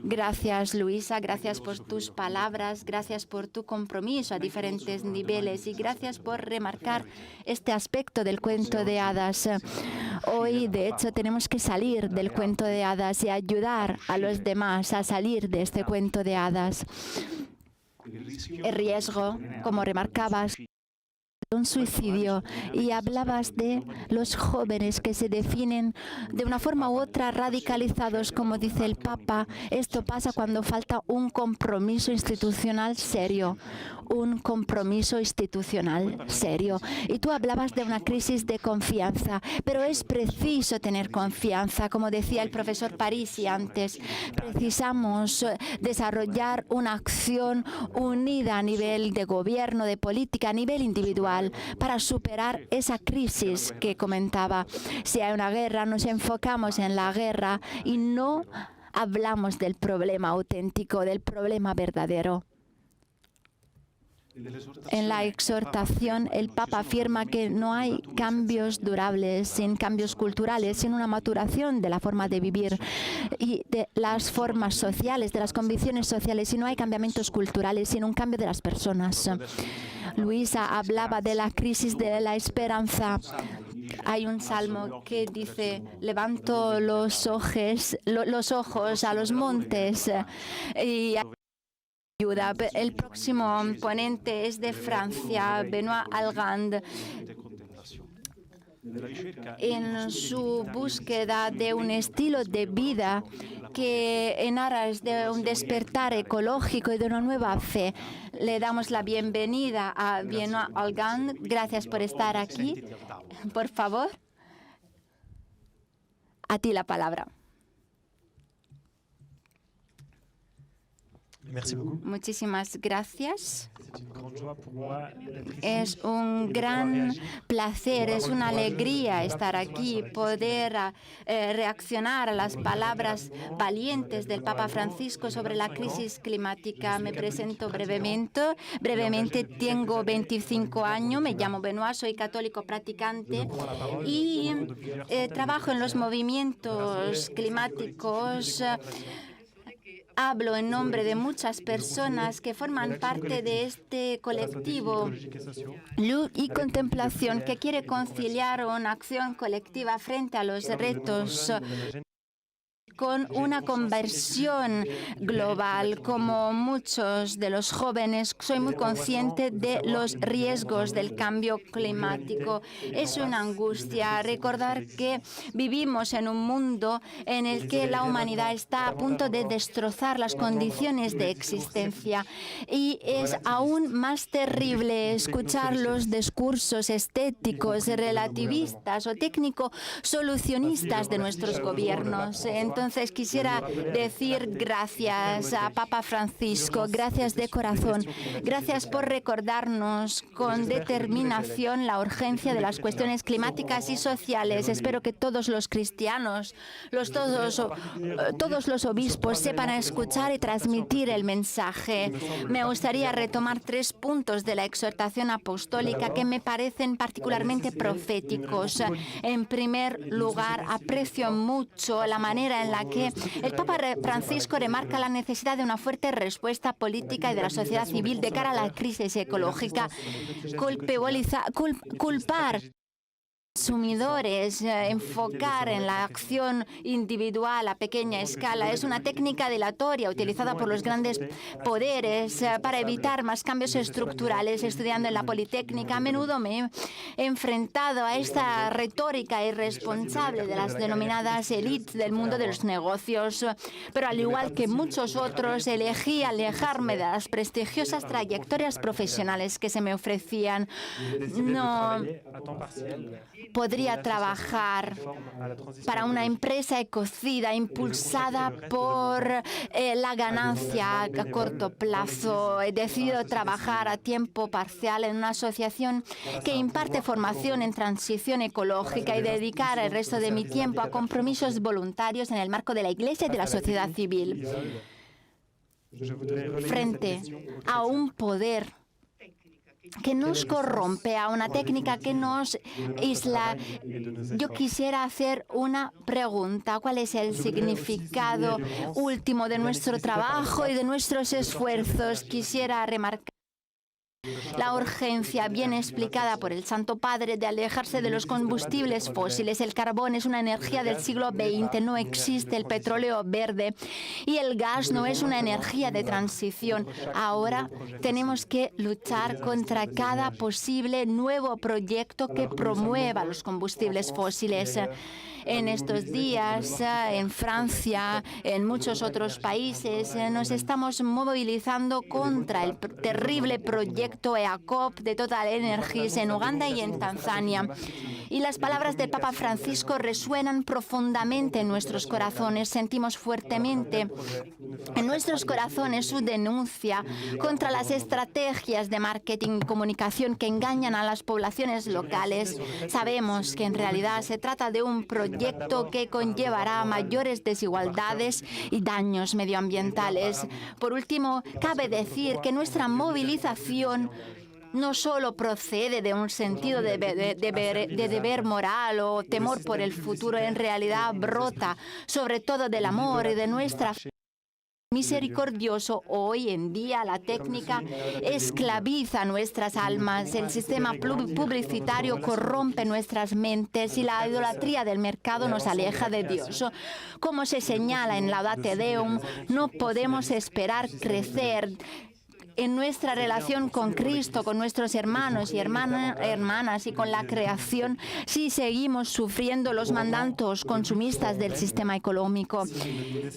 Gracias, Luisa, gracias por tus palabras, gracias por tu compromiso a diferentes niveles y gracias por remarcar este aspecto del cuento de hadas. Hoy, de hecho, tenemos que salir del cuento de hadas y ayudar a los demás a salir de este cuento de hadas. El riesgo, como remarcabas, un suicidio, y hablabas de los jóvenes que se definen de una forma u otra radicalizados, como dice el Papa. Esto pasa cuando falta un compromiso institucional serio, un compromiso institucional serio. Y tú hablabas de una crisis de confianza, pero es preciso tener confianza. Como decía el profesor Parisi antes, precisamos desarrollar una acción unida a nivel de gobierno, de política, a nivel individual, para superar esa crisis que comentaba. Si hay una guerra, nos enfocamos en la guerra y no hablamos del problema auténtico, del problema verdadero. En la exhortación, el Papa afirma que no hay cambios durables sin cambios culturales, sin una maturación de la forma de vivir y de las formas sociales, de las convicciones sociales, si no hay cambiamientos culturales, sin un cambio de las personas. Luisa hablaba de la crisis de la esperanza. Hay un salmo que dice: levanto los ojos a los montes y ayuda. El próximo ponente es de Francia, Benoît Algand. En su búsqueda de un estilo de vida que en aras de un despertar ecológico y de una nueva fe, le damos la bienvenida a Benoît Algand. Gracias por estar aquí. Por favor, a ti la palabra. Muchísimas gracias. Es un gran placer, es una alegría estar aquí, poder reaccionar a las palabras valientes del Papa Francisco sobre la crisis climática. Me presento brevemente. Tengo 25 años, me llamo Benoît, soy católico practicante y trabajo en los movimientos climáticos. Hablo en nombre de muchas personas que forman parte de este colectivo Luz y Contemplación, que quiere conciliar una acción colectiva frente a los retos con una conversión global. Como muchos de los jóvenes, soy muy consciente de los riesgos del cambio climático. Es una angustia recordar que vivimos en un mundo en el que la humanidad está a punto de destrozar las condiciones de existencia. Y es aún más terrible escuchar los discursos estéticos, relativistas o técnico-solucionistas de nuestros gobiernos. Entonces, quisiera decir gracias a Papa Francisco, gracias de corazón, gracias por recordarnos con determinación la urgencia de las cuestiones climáticas y sociales. Espero que todos los cristianos, todos los obispos sepan escuchar y transmitir el mensaje. Me gustaría retomar 3 puntos de la exhortación apostólica que me parecen particularmente proféticos. En primer lugar, aprecio mucho la manera en la que el Papa Francisco remarca la necesidad de una fuerte respuesta política y de la sociedad civil de cara a la crisis ecológica. Culpar consumidores, enfocar en la acción individual a pequeña escala es una técnica dilatoria utilizada por los grandes poderes para evitar más cambios estructurales. Estudiando en la Politécnica, a menudo me he enfrentado a esta retórica irresponsable de las denominadas élites del mundo de los negocios, pero al igual que muchos otros, elegí alejarme de las prestigiosas trayectorias profesionales que se me ofrecían. No podría trabajar para una empresa ecocida impulsada por la ganancia a corto plazo. He decidido trabajar a tiempo parcial en una asociación que imparte formación en transición ecológica y dedicar el resto de mi tiempo a compromisos voluntarios en el marco de la Iglesia y de la sociedad civil. Frente a un poder que nos corrompe, a una técnica que nos aísla, yo quisiera hacer una pregunta. ¿Cuál es el significado último de nuestro trabajo y de nuestros esfuerzos? Quisiera remarcar La urgencia, bien explicada por el Santo Padre, de alejarse de los combustibles fósiles. El carbón es una energía del siglo XX, no existe el petróleo verde y el gas no es una energía de transición. Ahora tenemos que luchar contra cada posible nuevo proyecto que promueva los combustibles fósiles. En estos días, en Francia, en muchos otros países, nos estamos movilizando contra el terrible proyecto EACOP de Total Energies en Uganda y en Tanzania. Y las palabras del Papa Francisco resuenan profundamente en nuestros corazones. Sentimos fuertemente en nuestros corazones su denuncia contra las estrategias de marketing y comunicación que engañan a las poblaciones locales. Sabemos que en realidad se trata de un proyecto que conllevará mayores desigualdades y daños medioambientales. Por último, cabe decir que nuestra movilización no solo procede de un sentido de deber moral o temor por el futuro, en realidad brota sobre todo del amor y de nuestra misericordioso. Hoy en día la técnica esclaviza nuestras almas, el sistema publicitario corrompe nuestras mentes y la idolatría del mercado nos aleja de Dios. Como se señala en Laudate Deum, no podemos esperar crecer en nuestra relación con Cristo, con nuestros hermanos y hermanas y con la creación, si seguimos sufriendo los mandatos consumistas del sistema económico.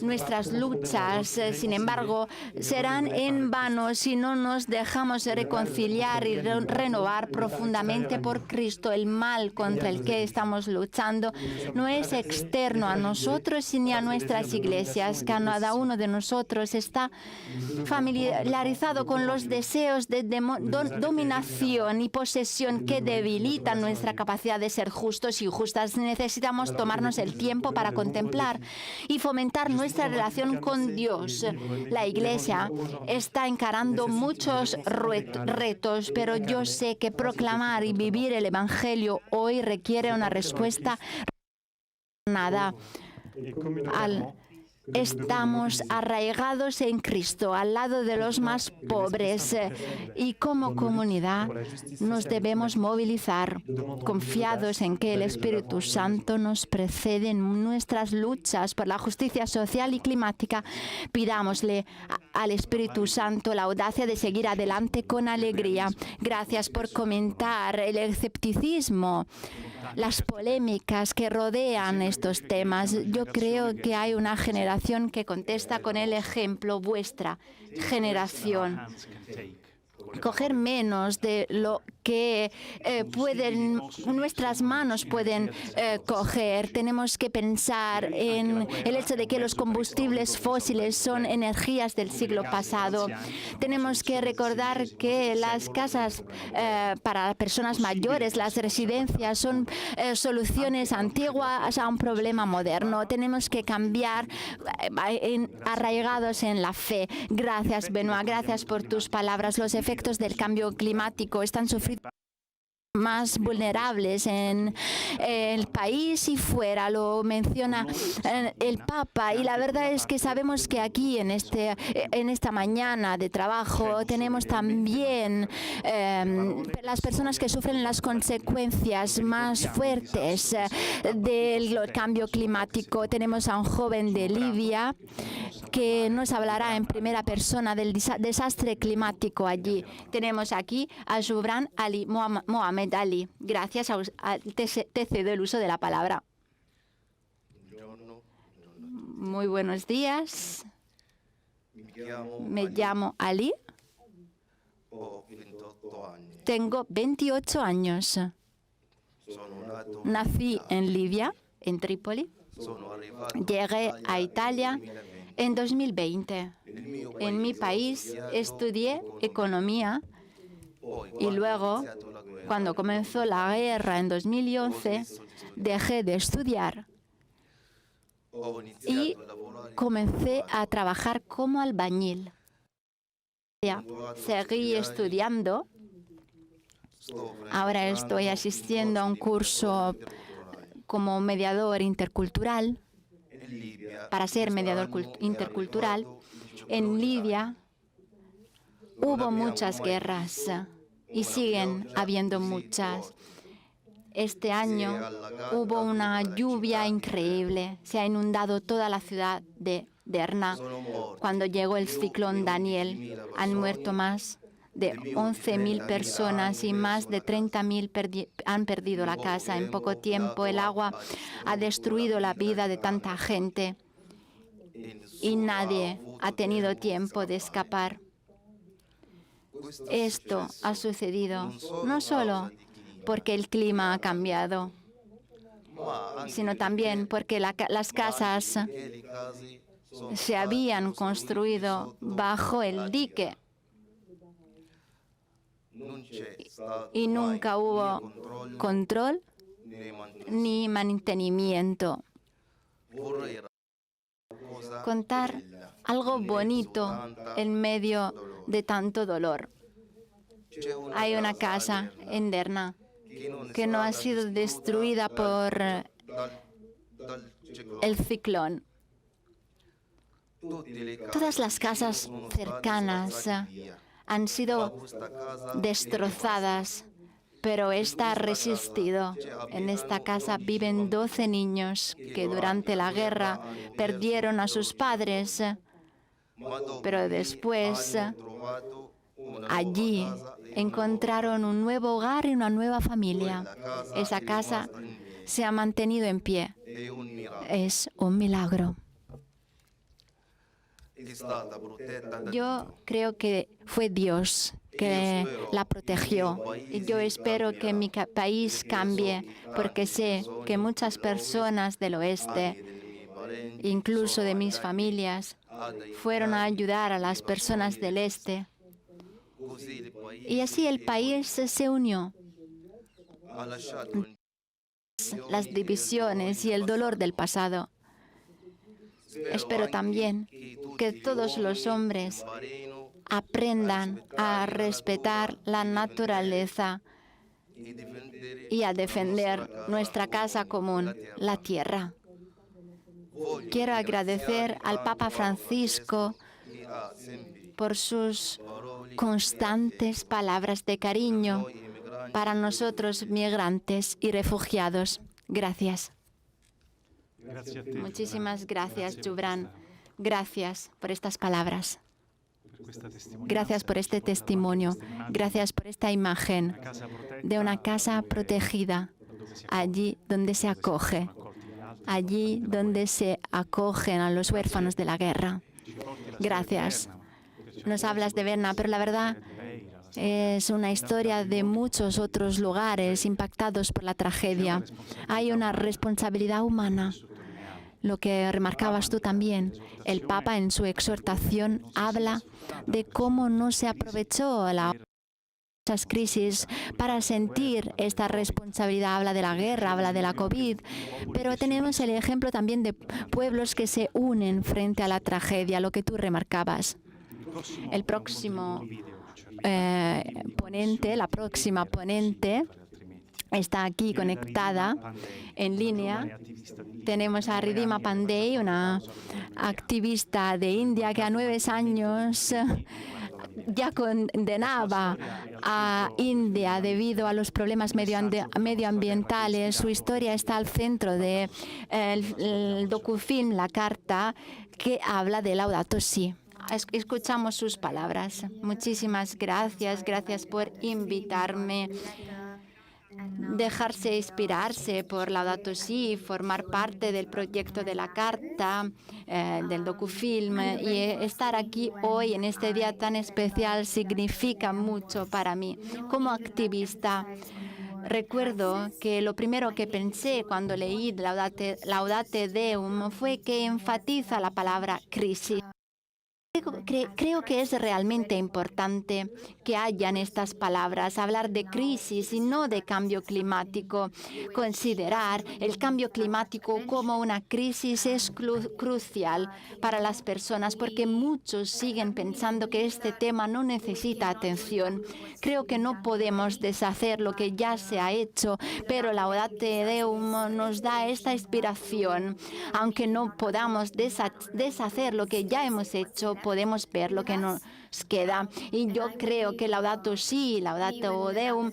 Nuestras luchas, sin embargo, serán en vano si no nos dejamos reconciliar y renovar profundamente por Cristo. El mal contra el que estamos luchando no es externo a nosotros ni a nuestras iglesias. Cada uno de nosotros está familiarizado con los deseos de dominación y posesión que debilitan nuestra capacidad de ser justos y justas. Necesitamos tomarnos el tiempo para contemplar y fomentar nuestra relación con Dios. La Iglesia está encarando muchos retos, pero yo sé que proclamar y vivir el Evangelio hoy requiere una respuesta nada. Estamos arraigados en Cristo, al lado de los más pobres, y como comunidad nos debemos movilizar, confiados en que el Espíritu Santo nos precede en nuestras luchas por la justicia social y climática. Pidámosle al Espíritu Santo la audacia de seguir adelante con alegría. Gracias por comentar el escepticismo, las polémicas que rodean estos temas. Yo creo que hay una generación que contesta con el ejemplo, vuestra generación. Coger menos de lo que nuestras manos pueden coger. Tenemos que pensar en el hecho de que los combustibles fósiles son energías del siglo pasado. Tenemos que recordar que las casas para personas mayores, las residencias, son soluciones antiguas a un problema moderno. Tenemos que cambiar arraigados en la fe. Gracias, Benoit. Gracias por tus palabras. Los efectos del cambio climático están sufriendo más vulnerables en el país y fuera, lo menciona el Papa, y la verdad es que sabemos que aquí en esta mañana de trabajo tenemos también las personas que sufren las consecuencias más fuertes del cambio climático. Tenemos a un joven de Libia que nos hablará en primera persona del desastre climático allí. Tenemos aquí a Joubran Ali Mohamed Ali. Gracias, te cedo el uso de la palabra. Muy buenos días. Me llamo Ali. Tengo 28 años. Nací en Libia, en Trípoli. Llegué a Italia en 2020. En mi país estudié economía y luego, cuando comenzó la guerra en 2011, dejé de estudiar y comencé a trabajar como albañil. Seguí estudiando. Ahora estoy asistiendo a un curso como mediador intercultural, para ser mediador intercultural. En Libia Hubo muchas guerras y siguen habiendo muchas. Este año hubo una lluvia increíble. Se ha inundado toda la ciudad de Derna. Cuando llegó el ciclón Daniel, han muerto más de 11.000 personas y más de 30.000 han perdido la casa en poco tiempo. El agua ha destruido la vida de tanta gente y nadie ha tenido tiempo de escapar. Esto ha sucedido no solo porque el clima ha cambiado, sino también porque las casas se habían construido bajo el dique y nunca hubo control ni mantenimiento. Contar algo bonito en medio de tanto dolor. Hay una casa en Derna que no ha sido destruida por el ciclón. Todas las casas cercanas han sido destrozadas, pero esta ha resistido. En esta casa viven 12 niños que durante la guerra perdieron a sus padres, pero después allí encontraron un nuevo hogar y una nueva familia. Esa casa se ha mantenido en pie. Es un milagro. Yo creo que fue Dios que la protegió. Y yo espero que mi país cambie, porque sé que muchas personas del oeste, incluso de mis familias, fueron a ayudar a las personas del este. Y así el país se unió. Las divisiones y el dolor del pasado. Espero también que todos los hombres aprendan a respetar la naturaleza y a defender nuestra casa común, la tierra. Quiero agradecer al Papa Francisco por sus constantes palabras de cariño para nosotros migrantes y refugiados. Gracias. Muchísimas gracias, Jubran. Gracias por estas palabras. Gracias por este testimonio. Gracias por esta imagen de una casa protegida, allí donde se acoge, allí donde se acogen a los huérfanos de la guerra. Gracias. Nos hablas de Berna, pero la verdad es una historia de muchos otros lugares impactados por la tragedia. Hay una responsabilidad humana. Lo que remarcabas tú también, el Papa en su exhortación habla de cómo no se aprovechó muchas crisis para sentir esta responsabilidad. Habla de la guerra, habla de la COVID, pero tenemos el ejemplo también de pueblos que se unen frente a la tragedia, lo que tú remarcabas. El próximo ponente, la próxima ponente, está aquí conectada en línea. Tenemos a Ridhima Pandey, una activista de India que a 9 años ya condenaba a India debido a los problemas medioambientales. Su historia está al centro del docufilm La Carta, que habla de Laudato Si. Escuchamos sus palabras. Muchísimas gracias. Gracias por invitarme. Dejarse inspirarse por Laudato Si, formar parte del proyecto de la Carta, del docufilm, y estar aquí hoy en este día tan especial significa mucho para mí. Como activista, recuerdo que lo primero que pensé cuando leí Laudate Deum fue que enfatiza la palabra crisis. Creo que es realmente importante que hayan estas palabras, hablar de crisis y no de cambio climático. Considerar el cambio climático como una crisis es crucial para las personas, porque muchos siguen pensando que este tema no necesita atención. Creo que no podemos deshacer lo que ya se ha hecho, pero Laudate Deum nos da esta inspiración. Aunque no podamos deshacer lo que ya hemos hecho, podemos ver lo que queda. Y yo creo que Laudato Si y Laudato Deum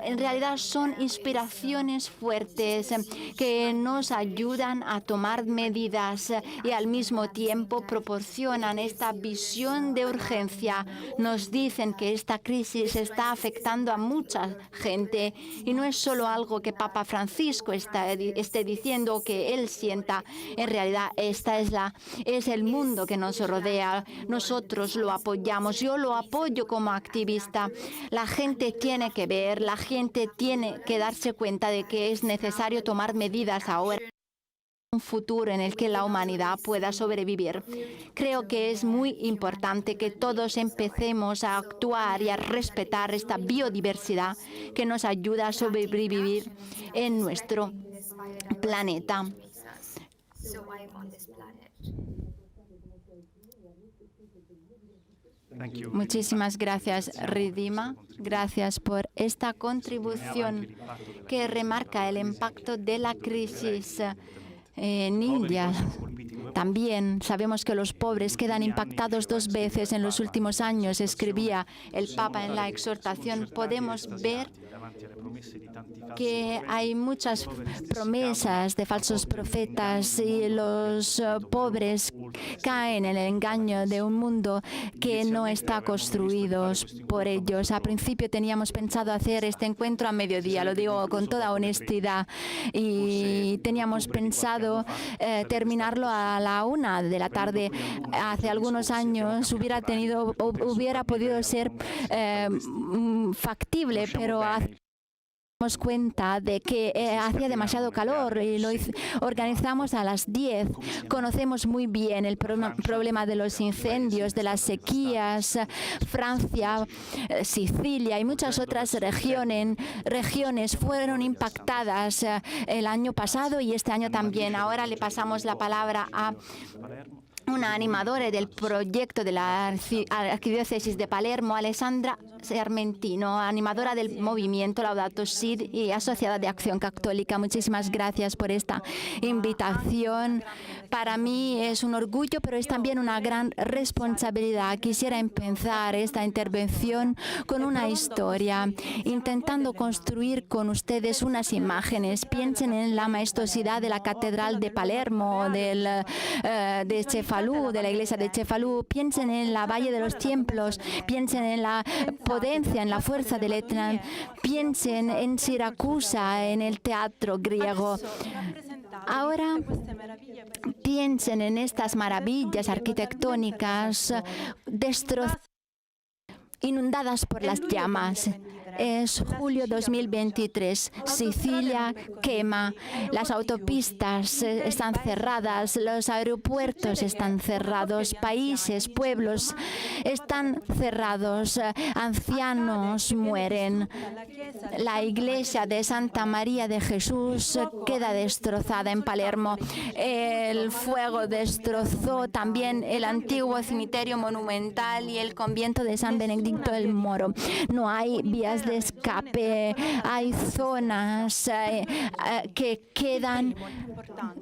en realidad son inspiraciones fuertes que nos ayudan a tomar medidas y al mismo tiempo proporcionan esta visión de urgencia. Nos dicen que esta crisis está afectando a mucha gente y no es solo algo que Papa Francisco esté diciendo o que él sienta. En realidad, esta es el mundo que nos rodea. Nosotros lo apoyamos. Yo lo apoyo como activista. La gente tiene que ver, la gente tiene que darse cuenta de que es necesario tomar medidas ahora. Un futuro en el que la humanidad pueda sobrevivir. Creo que es muy importante que todos empecemos a actuar y a respetar esta biodiversidad que nos ayuda a sobrevivir en nuestro planeta. Muchísimas gracias, Ridhima. Gracias por esta contribución que remarca el impacto de la crisis en India. También sabemos que los pobres quedan impactados 2 veces en los últimos años, escribía el Papa en la exhortación. Podemos ver que hay muchas promesas de falsos profetas y los pobres caen en el engaño de un mundo que no está construido por ellos. A principio teníamos pensado hacer este encuentro a mediodía, lo digo con toda honestidad, y teníamos pensado terminarlo a la 1 de la tarde. Hace algunos años hubiera podido ser factible, pero nos cuenta de que hacía demasiado calor y lo organizamos a las 10. Conocemos muy bien el problema de los incendios, de las sequías. Francia, Sicilia y muchas otras regiones fueron impactadas el año pasado y este año también. Ahora le pasamos la palabra a una animadora del proyecto de la Arquidiócesis de Palermo, Alessandra Armentino, animadora del movimiento Laudato Si y asociada de Acción Católica. Muchísimas gracias por esta invitación. Para mí es un orgullo, pero es también una gran responsabilidad. Quisiera empezar esta intervención con una historia, intentando construir con ustedes unas imágenes. Piensen en la majestuosidad de la Catedral de Palermo, de Cefalù, de la iglesia de Cefalù. Piensen en la Valle de los Templos, piensen en la potencia, en la fuerza del Etna. Piensen en Siracusa, en el teatro griego. Ahora piensen en estas maravillas arquitectónicas inundadas por las llamas. Es julio 2023. Sicilia quema, las autopistas están cerradas, los aeropuertos están cerrados, países, pueblos están cerrados, ancianos mueren. La iglesia de Santa María de Jesús queda destrozada en Palermo. El fuego destrozó también el antiguo cementerio monumental y el convento de San Benedicto el Moro. No hay vías de escape, hay zonas que quedan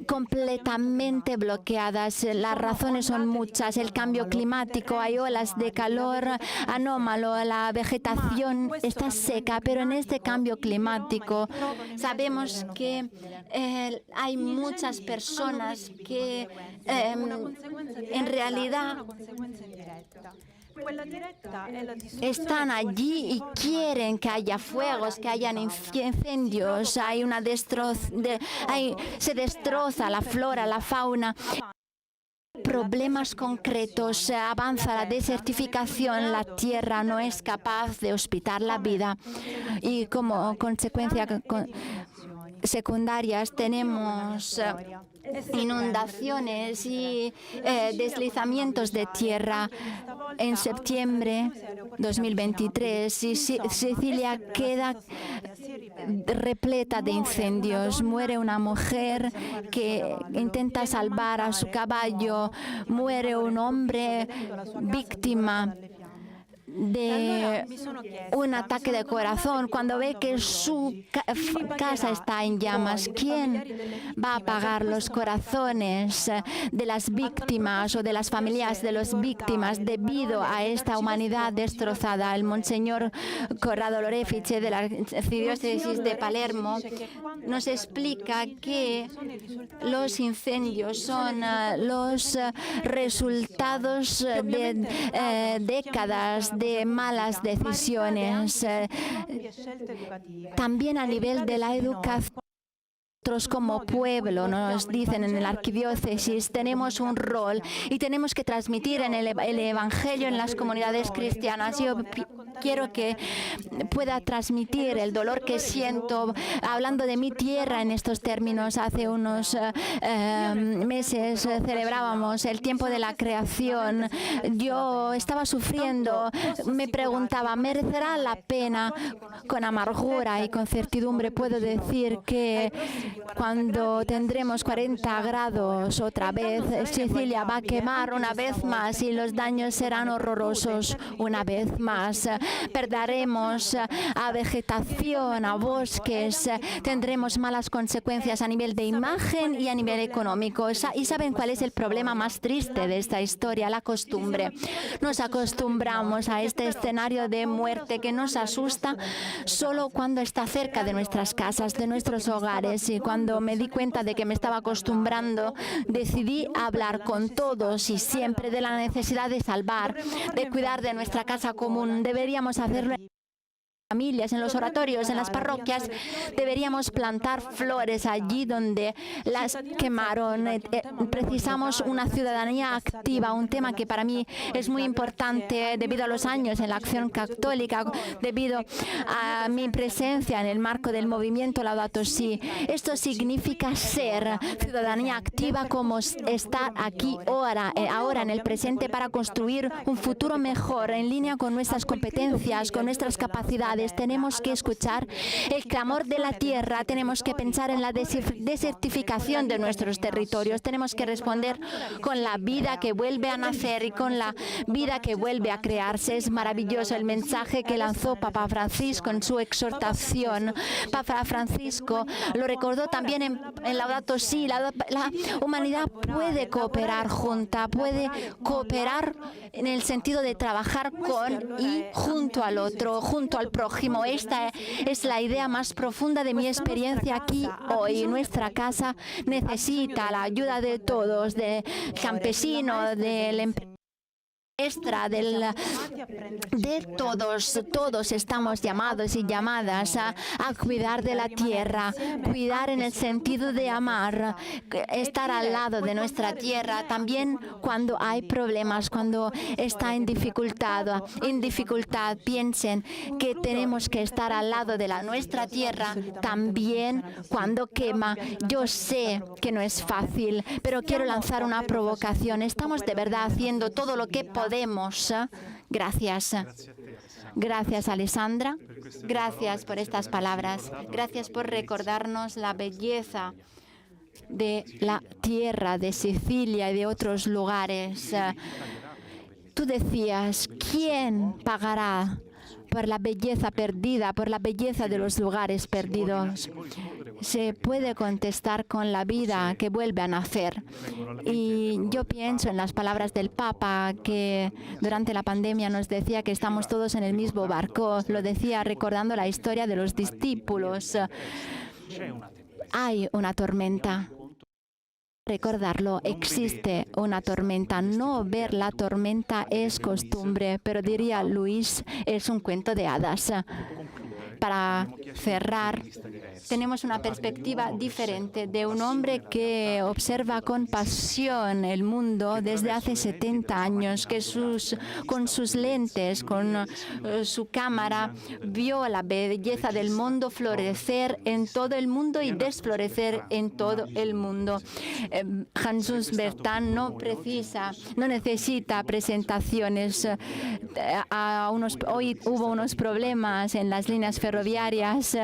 completamente bloqueadas. Las razones son muchas: el cambio climático, hay olas de calor anómalo, la vegetación está seca, pero en este cambio climático sabemos que hay muchas personas que en realidad están allí y quieren que haya fuegos, que hayan incendios, se destroza la flora, la fauna. Problemas concretos, avanza la desertificación, la tierra no es capaz de hospedar la vida y como consecuencia secundarias tenemos inundaciones y deslizamientos de tierra. En septiembre 2023 Sicilia queda repleta de incendios. Muere una mujer que intenta salvar a su caballo, muere un hombre víctima de un ataque de corazón, cuando ve que su casa está en llamas. ¿Quién va a pagar los corazones de las víctimas o de las familias de las víctimas debido a esta humanidad destrozada? El monseñor Corrado Lorefice de la Archidiócesis de Palermo nos explica que los incendios son los resultados de décadas de malas decisiones, también a nivel de la educación. Nosotros como pueblo, nos dicen en la arquidiócesis, tenemos un rol y tenemos que transmitir en el Evangelio en las comunidades cristianas. Yo quiero que pueda transmitir el dolor que siento hablando de mi tierra en estos términos. Hace unos meses celebrábamos el tiempo de la creación. Yo estaba sufriendo, me preguntaba, ¿merecerá la pena? Con amargura y con certidumbre puedo decir que cuando tendremos 40 grados otra vez, Sicilia va a quemar una vez más y los daños serán horrorosos una vez más. Perderemos a vegetación, a bosques, tendremos malas consecuencias a nivel de imagen y a nivel económico. ¿Y saben cuál es el problema más triste de esta historia? La costumbre. Nos acostumbramos a este escenario de muerte que nos asusta solo cuando está cerca de nuestras casas, de nuestros hogares. Y cuando me di cuenta de que me estaba acostumbrando, decidí hablar con todos y siempre de la necesidad de salvar, de cuidar de nuestra casa común. Deberíamos hacerlo en familias, en los oratorios, en las parroquias. Deberíamos plantar flores allí donde las quemaron. Precisamos una ciudadanía activa, un tema que para mí es muy importante debido a los años en la acción católica, debido a mi presencia en el marco del movimiento Laudato Si. Esto significa ser ciudadanía activa, como estar aquí ahora en el presente para construir un futuro mejor en línea con nuestras competencias, con nuestras capacidades. Tenemos que escuchar el clamor de la tierra, tenemos que pensar en la desertificación de nuestros territorios, tenemos que responder con la vida que vuelve a nacer y con la vida que vuelve a crearse. Es maravilloso el mensaje que lanzó Papa Francisco en su exhortación. Papa Francisco lo recordó también en Laudato Si. La humanidad puede cooperar junta, puede cooperar en el sentido de trabajar con y junto al otro, junto al prójimo. Esta es la idea más profunda de mi experiencia aquí hoy. Nuestra casa necesita la ayuda de todos, del campesino, del empresario, de todos. Todos estamos llamados y llamadas a cuidar de la tierra, cuidar en el sentido de amar, estar al lado de nuestra tierra, también cuando hay problemas, cuando está en dificultad. Piensen que tenemos que estar al lado de nuestra tierra, también cuando quema. Yo sé que no es fácil, pero quiero lanzar una provocación. Estamos de verdad haciendo todo lo que podemos. Gracias. Gracias, Alessandra. Gracias por estas palabras. Gracias por recordarnos la belleza de la tierra de Sicilia y de otros lugares. Tú decías, ¿quién pagará por la belleza perdida, por la belleza de los lugares perdidos? Se puede contestar con la vida que vuelve a nacer. Y yo pienso en las palabras del Papa, que durante la pandemia nos decía que estamos todos en el mismo barco. Lo decía recordando la historia de los discípulos. Hay una tormenta. Recordarlo, existe una tormenta. No ver la tormenta es costumbre, pero diría Luis, es un cuento de hadas. Para cerrar, tenemos una perspectiva diferente de un hombre que observa con pasión el mundo desde hace 70 años, que con sus lentes, con su cámara, vio la belleza del mundo florecer en todo el mundo y desflorecer en todo el mundo. Jesús Bertrand no necesita presentaciones. Hoy hubo unos problemas en las líneas ferroviarias ferroviarias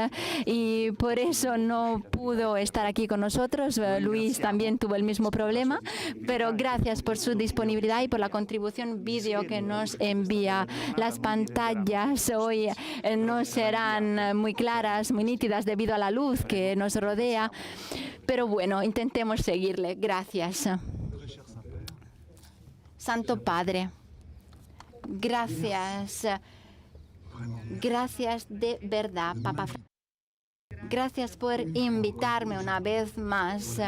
y por eso no pudo estar aquí con nosotros. Luis también tuvo el mismo problema, pero gracias por su disponibilidad y por la contribución vídeo que nos envía. Las pantallas hoy no serán muy claras, muy nítidas debido a la luz que nos rodea, pero bueno, intentemos seguirle. Gracias. Santo Padre, gracias. Gracias de verdad, Papa. Gracias por invitarme una vez más.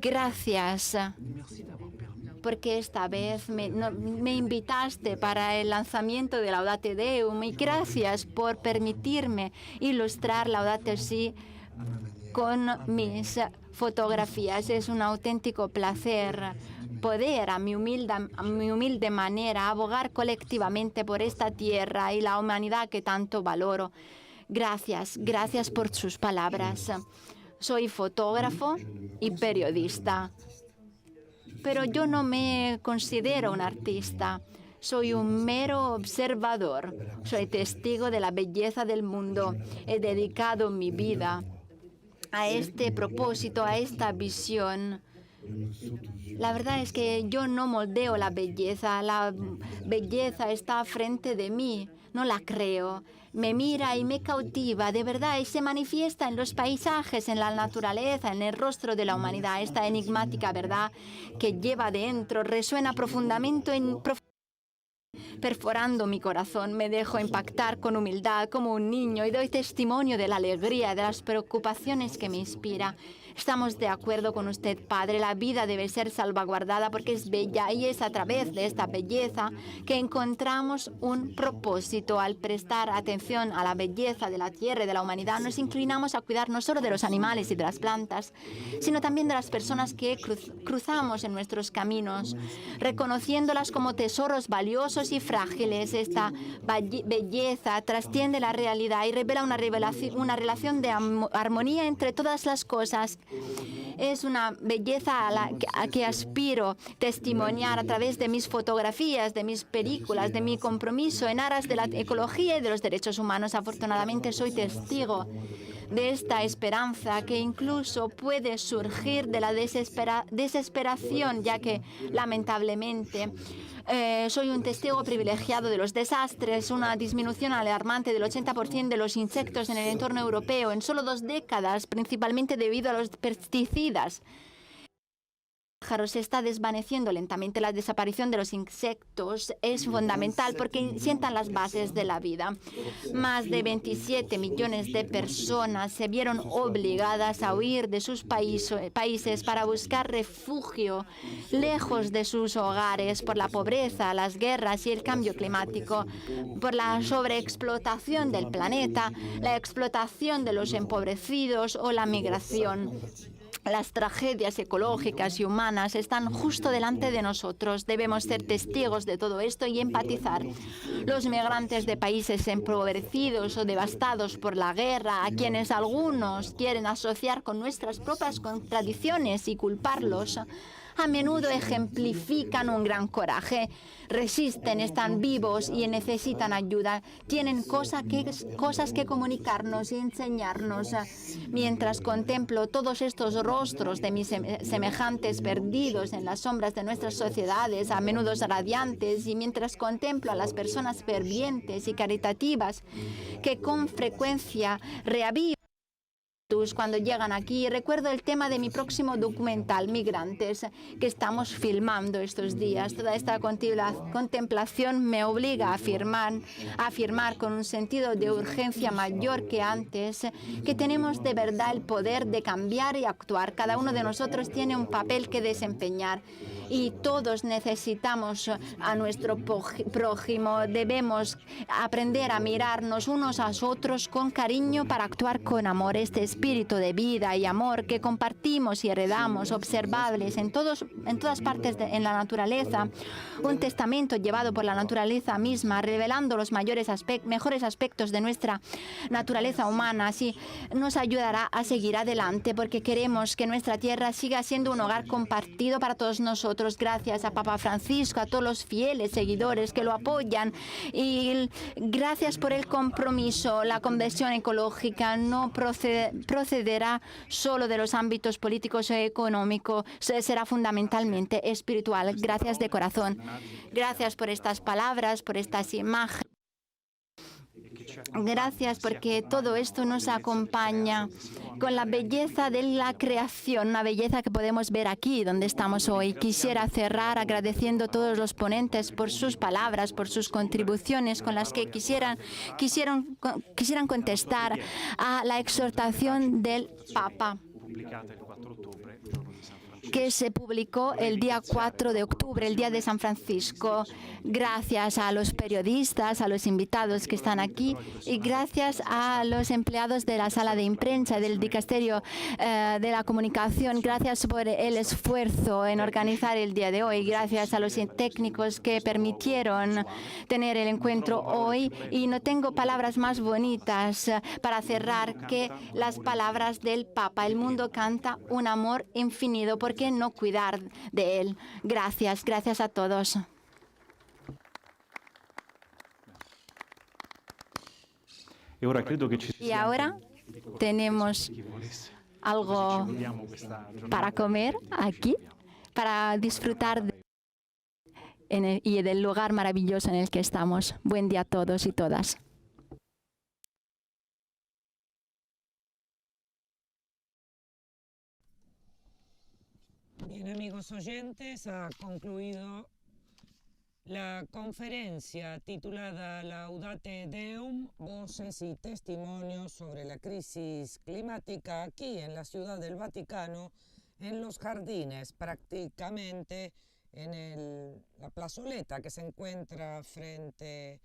Gracias porque esta vez me invitaste para el lanzamiento de Laudate Deum y gracias por permitirme ilustrar Laudate Si con mis fotografías. Es un auténtico placer poder, a mi humilde manera, abogar colectivamente por esta tierra y la humanidad que tanto valoro. Gracias, gracias por sus palabras. Soy fotógrafo y periodista, pero yo no me considero un artista. Soy un mero observador. Soy testigo de la belleza del mundo. He dedicado mi vida a este propósito, a esta visión. La verdad es que yo no moldeo la belleza está frente de mí, no la creo. Me mira y me cautiva de verdad y se manifiesta en los paisajes, en la naturaleza, en el rostro de la humanidad. Esta enigmática verdad que lleva dentro resuena profundamente perforando mi corazón. Me dejo impactar con humildad como un niño y doy testimonio de la alegría, de las preocupaciones que me inspira. Estamos de acuerdo con usted, Padre. La vida debe ser salvaguardada porque es bella y es a través de esta belleza que encontramos un propósito. Al prestar atención a la belleza de la tierra y de la humanidad, nos inclinamos a cuidar no solo de los animales y de las plantas, sino también de las personas que cruzamos en nuestros caminos, reconociéndolas como tesoros valiosos y frágiles. Esta belleza trasciende la realidad y revela una relación de armonía entre todas las cosas. Es una belleza a la que aspiro testimoniar a través de mis fotografías, de mis películas, de mi compromiso en aras de la ecología y de los derechos humanos. Afortunadamente soy testigo de esta esperanza que incluso puede surgir de la desesperación, ya que lamentablemente soy un testigo privilegiado de los desastres, una disminución alarmante del 80% de los insectos en el entorno europeo en solo 2 décadas, principalmente debido a los pesticidas. Se está desvaneciendo lentamente. La desaparición de los insectos es fundamental porque sientan las bases de la vida. Más de 27 millones de personas se vieron obligadas a huir de sus países para buscar refugio lejos de sus hogares por la pobreza, las guerras y el cambio climático, por la sobreexplotación del planeta, la explotación de los empobrecidos o la migración. Las tragedias ecológicas y humanas están justo delante de nosotros. Debemos ser testigos de todo esto y empatizar. Los migrantes de países empobrecidos o devastados por la guerra, a quienes algunos quieren asociar con nuestras propias contradicciones y culparlos, a menudo ejemplifican un gran coraje. Resisten, están vivos y necesitan ayuda. Tienen cosas que comunicarnos y enseñarnos. Mientras contemplo todos estos rostros de mis semejantes perdidos en las sombras de nuestras sociedades, a menudo radiantes, y mientras contemplo a las personas fervientes y caritativas que con frecuencia reavivan cuando llegan aquí, recuerdo el tema de mi próximo documental, Migrantes, que estamos filmando estos días. Toda esta contemplación me obliga a afirmar con un sentido de urgencia mayor que antes que tenemos de verdad el poder de cambiar y actuar. Cada uno de nosotros tiene un papel que desempeñar y todos necesitamos a nuestro prójimo. Debemos aprender a mirarnos unos a otros con cariño para actuar con amor. Este espíritu espíritu de vida y amor que compartimos y heredamos, observables en todas partes en la naturaleza, un testamento llevado por la naturaleza misma, revelando los mejores aspectos de nuestra naturaleza humana. Así nos ayudará a seguir adelante, porque queremos que nuestra tierra siga siendo un hogar compartido para todos nosotros. Gracias a Papa Francisco, a todos los fieles seguidores que lo apoyan, y gracias por el compromiso. La conversión ecológica no procederá solo de los ámbitos políticos e económicos, será fundamentalmente espiritual. Gracias de corazón. Gracias por estas palabras, por estas imágenes. Gracias porque todo esto nos acompaña con la belleza de la creación, una belleza que podemos ver aquí donde estamos hoy. Quisiera cerrar agradeciendo a todos los ponentes por sus palabras, por sus contribuciones con las que quisieran contestar a la exhortación del Papa, que se publicó el día 4 de octubre, el día de San Francisco. Gracias a los periodistas, a los invitados que están aquí, y gracias a los empleados de la sala de prensa del Dicasterio de la Comunicación. Gracias por el esfuerzo en organizar el día de hoy. Gracias a los técnicos que permitieron tener el encuentro hoy. Y no tengo palabras más bonitas para cerrar que las palabras del Papa. El mundo canta un amor infinito. ¿Por qué no cuidar de él? Gracias, gracias a todos. Y ahora tenemos algo para comer aquí, para disfrutar y del lugar maravilloso en el que estamos. Buen día a todos y todas. Bien, amigos oyentes, ha concluido la conferencia titulada Laudate Deum, voces y testimonios sobre la crisis climática aquí en la Ciudad del Vaticano, en los jardines, prácticamente en la plazoleta que se encuentra frente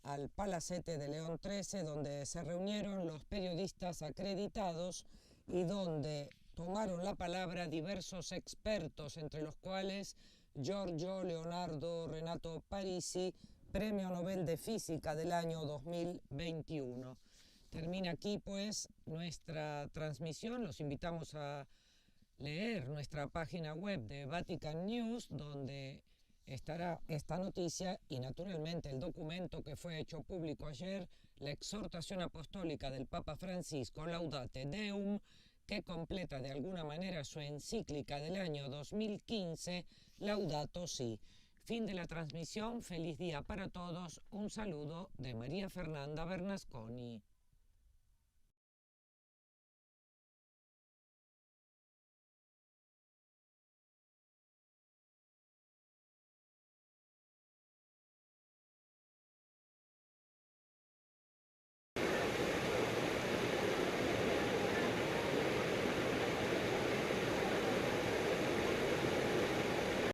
al Palacete de León XIII, donde se reunieron los periodistas acreditados y donde tomaron la palabra diversos expertos, entre los cuales Giorgio Leonardo Renato Parisi, Premio Nobel de Física del año 2021. Termina aquí pues nuestra transmisión. Los invitamos a leer nuestra página web de Vatican News, donde estará esta noticia y naturalmente el documento que fue hecho público ayer, la exhortación apostólica del Papa Francisco, Laudate Deum, que completa de alguna manera su encíclica del año 2015, Laudato Si. Fin de la transmisión, feliz día para todos, un saludo de María Fernanda Bernasconi.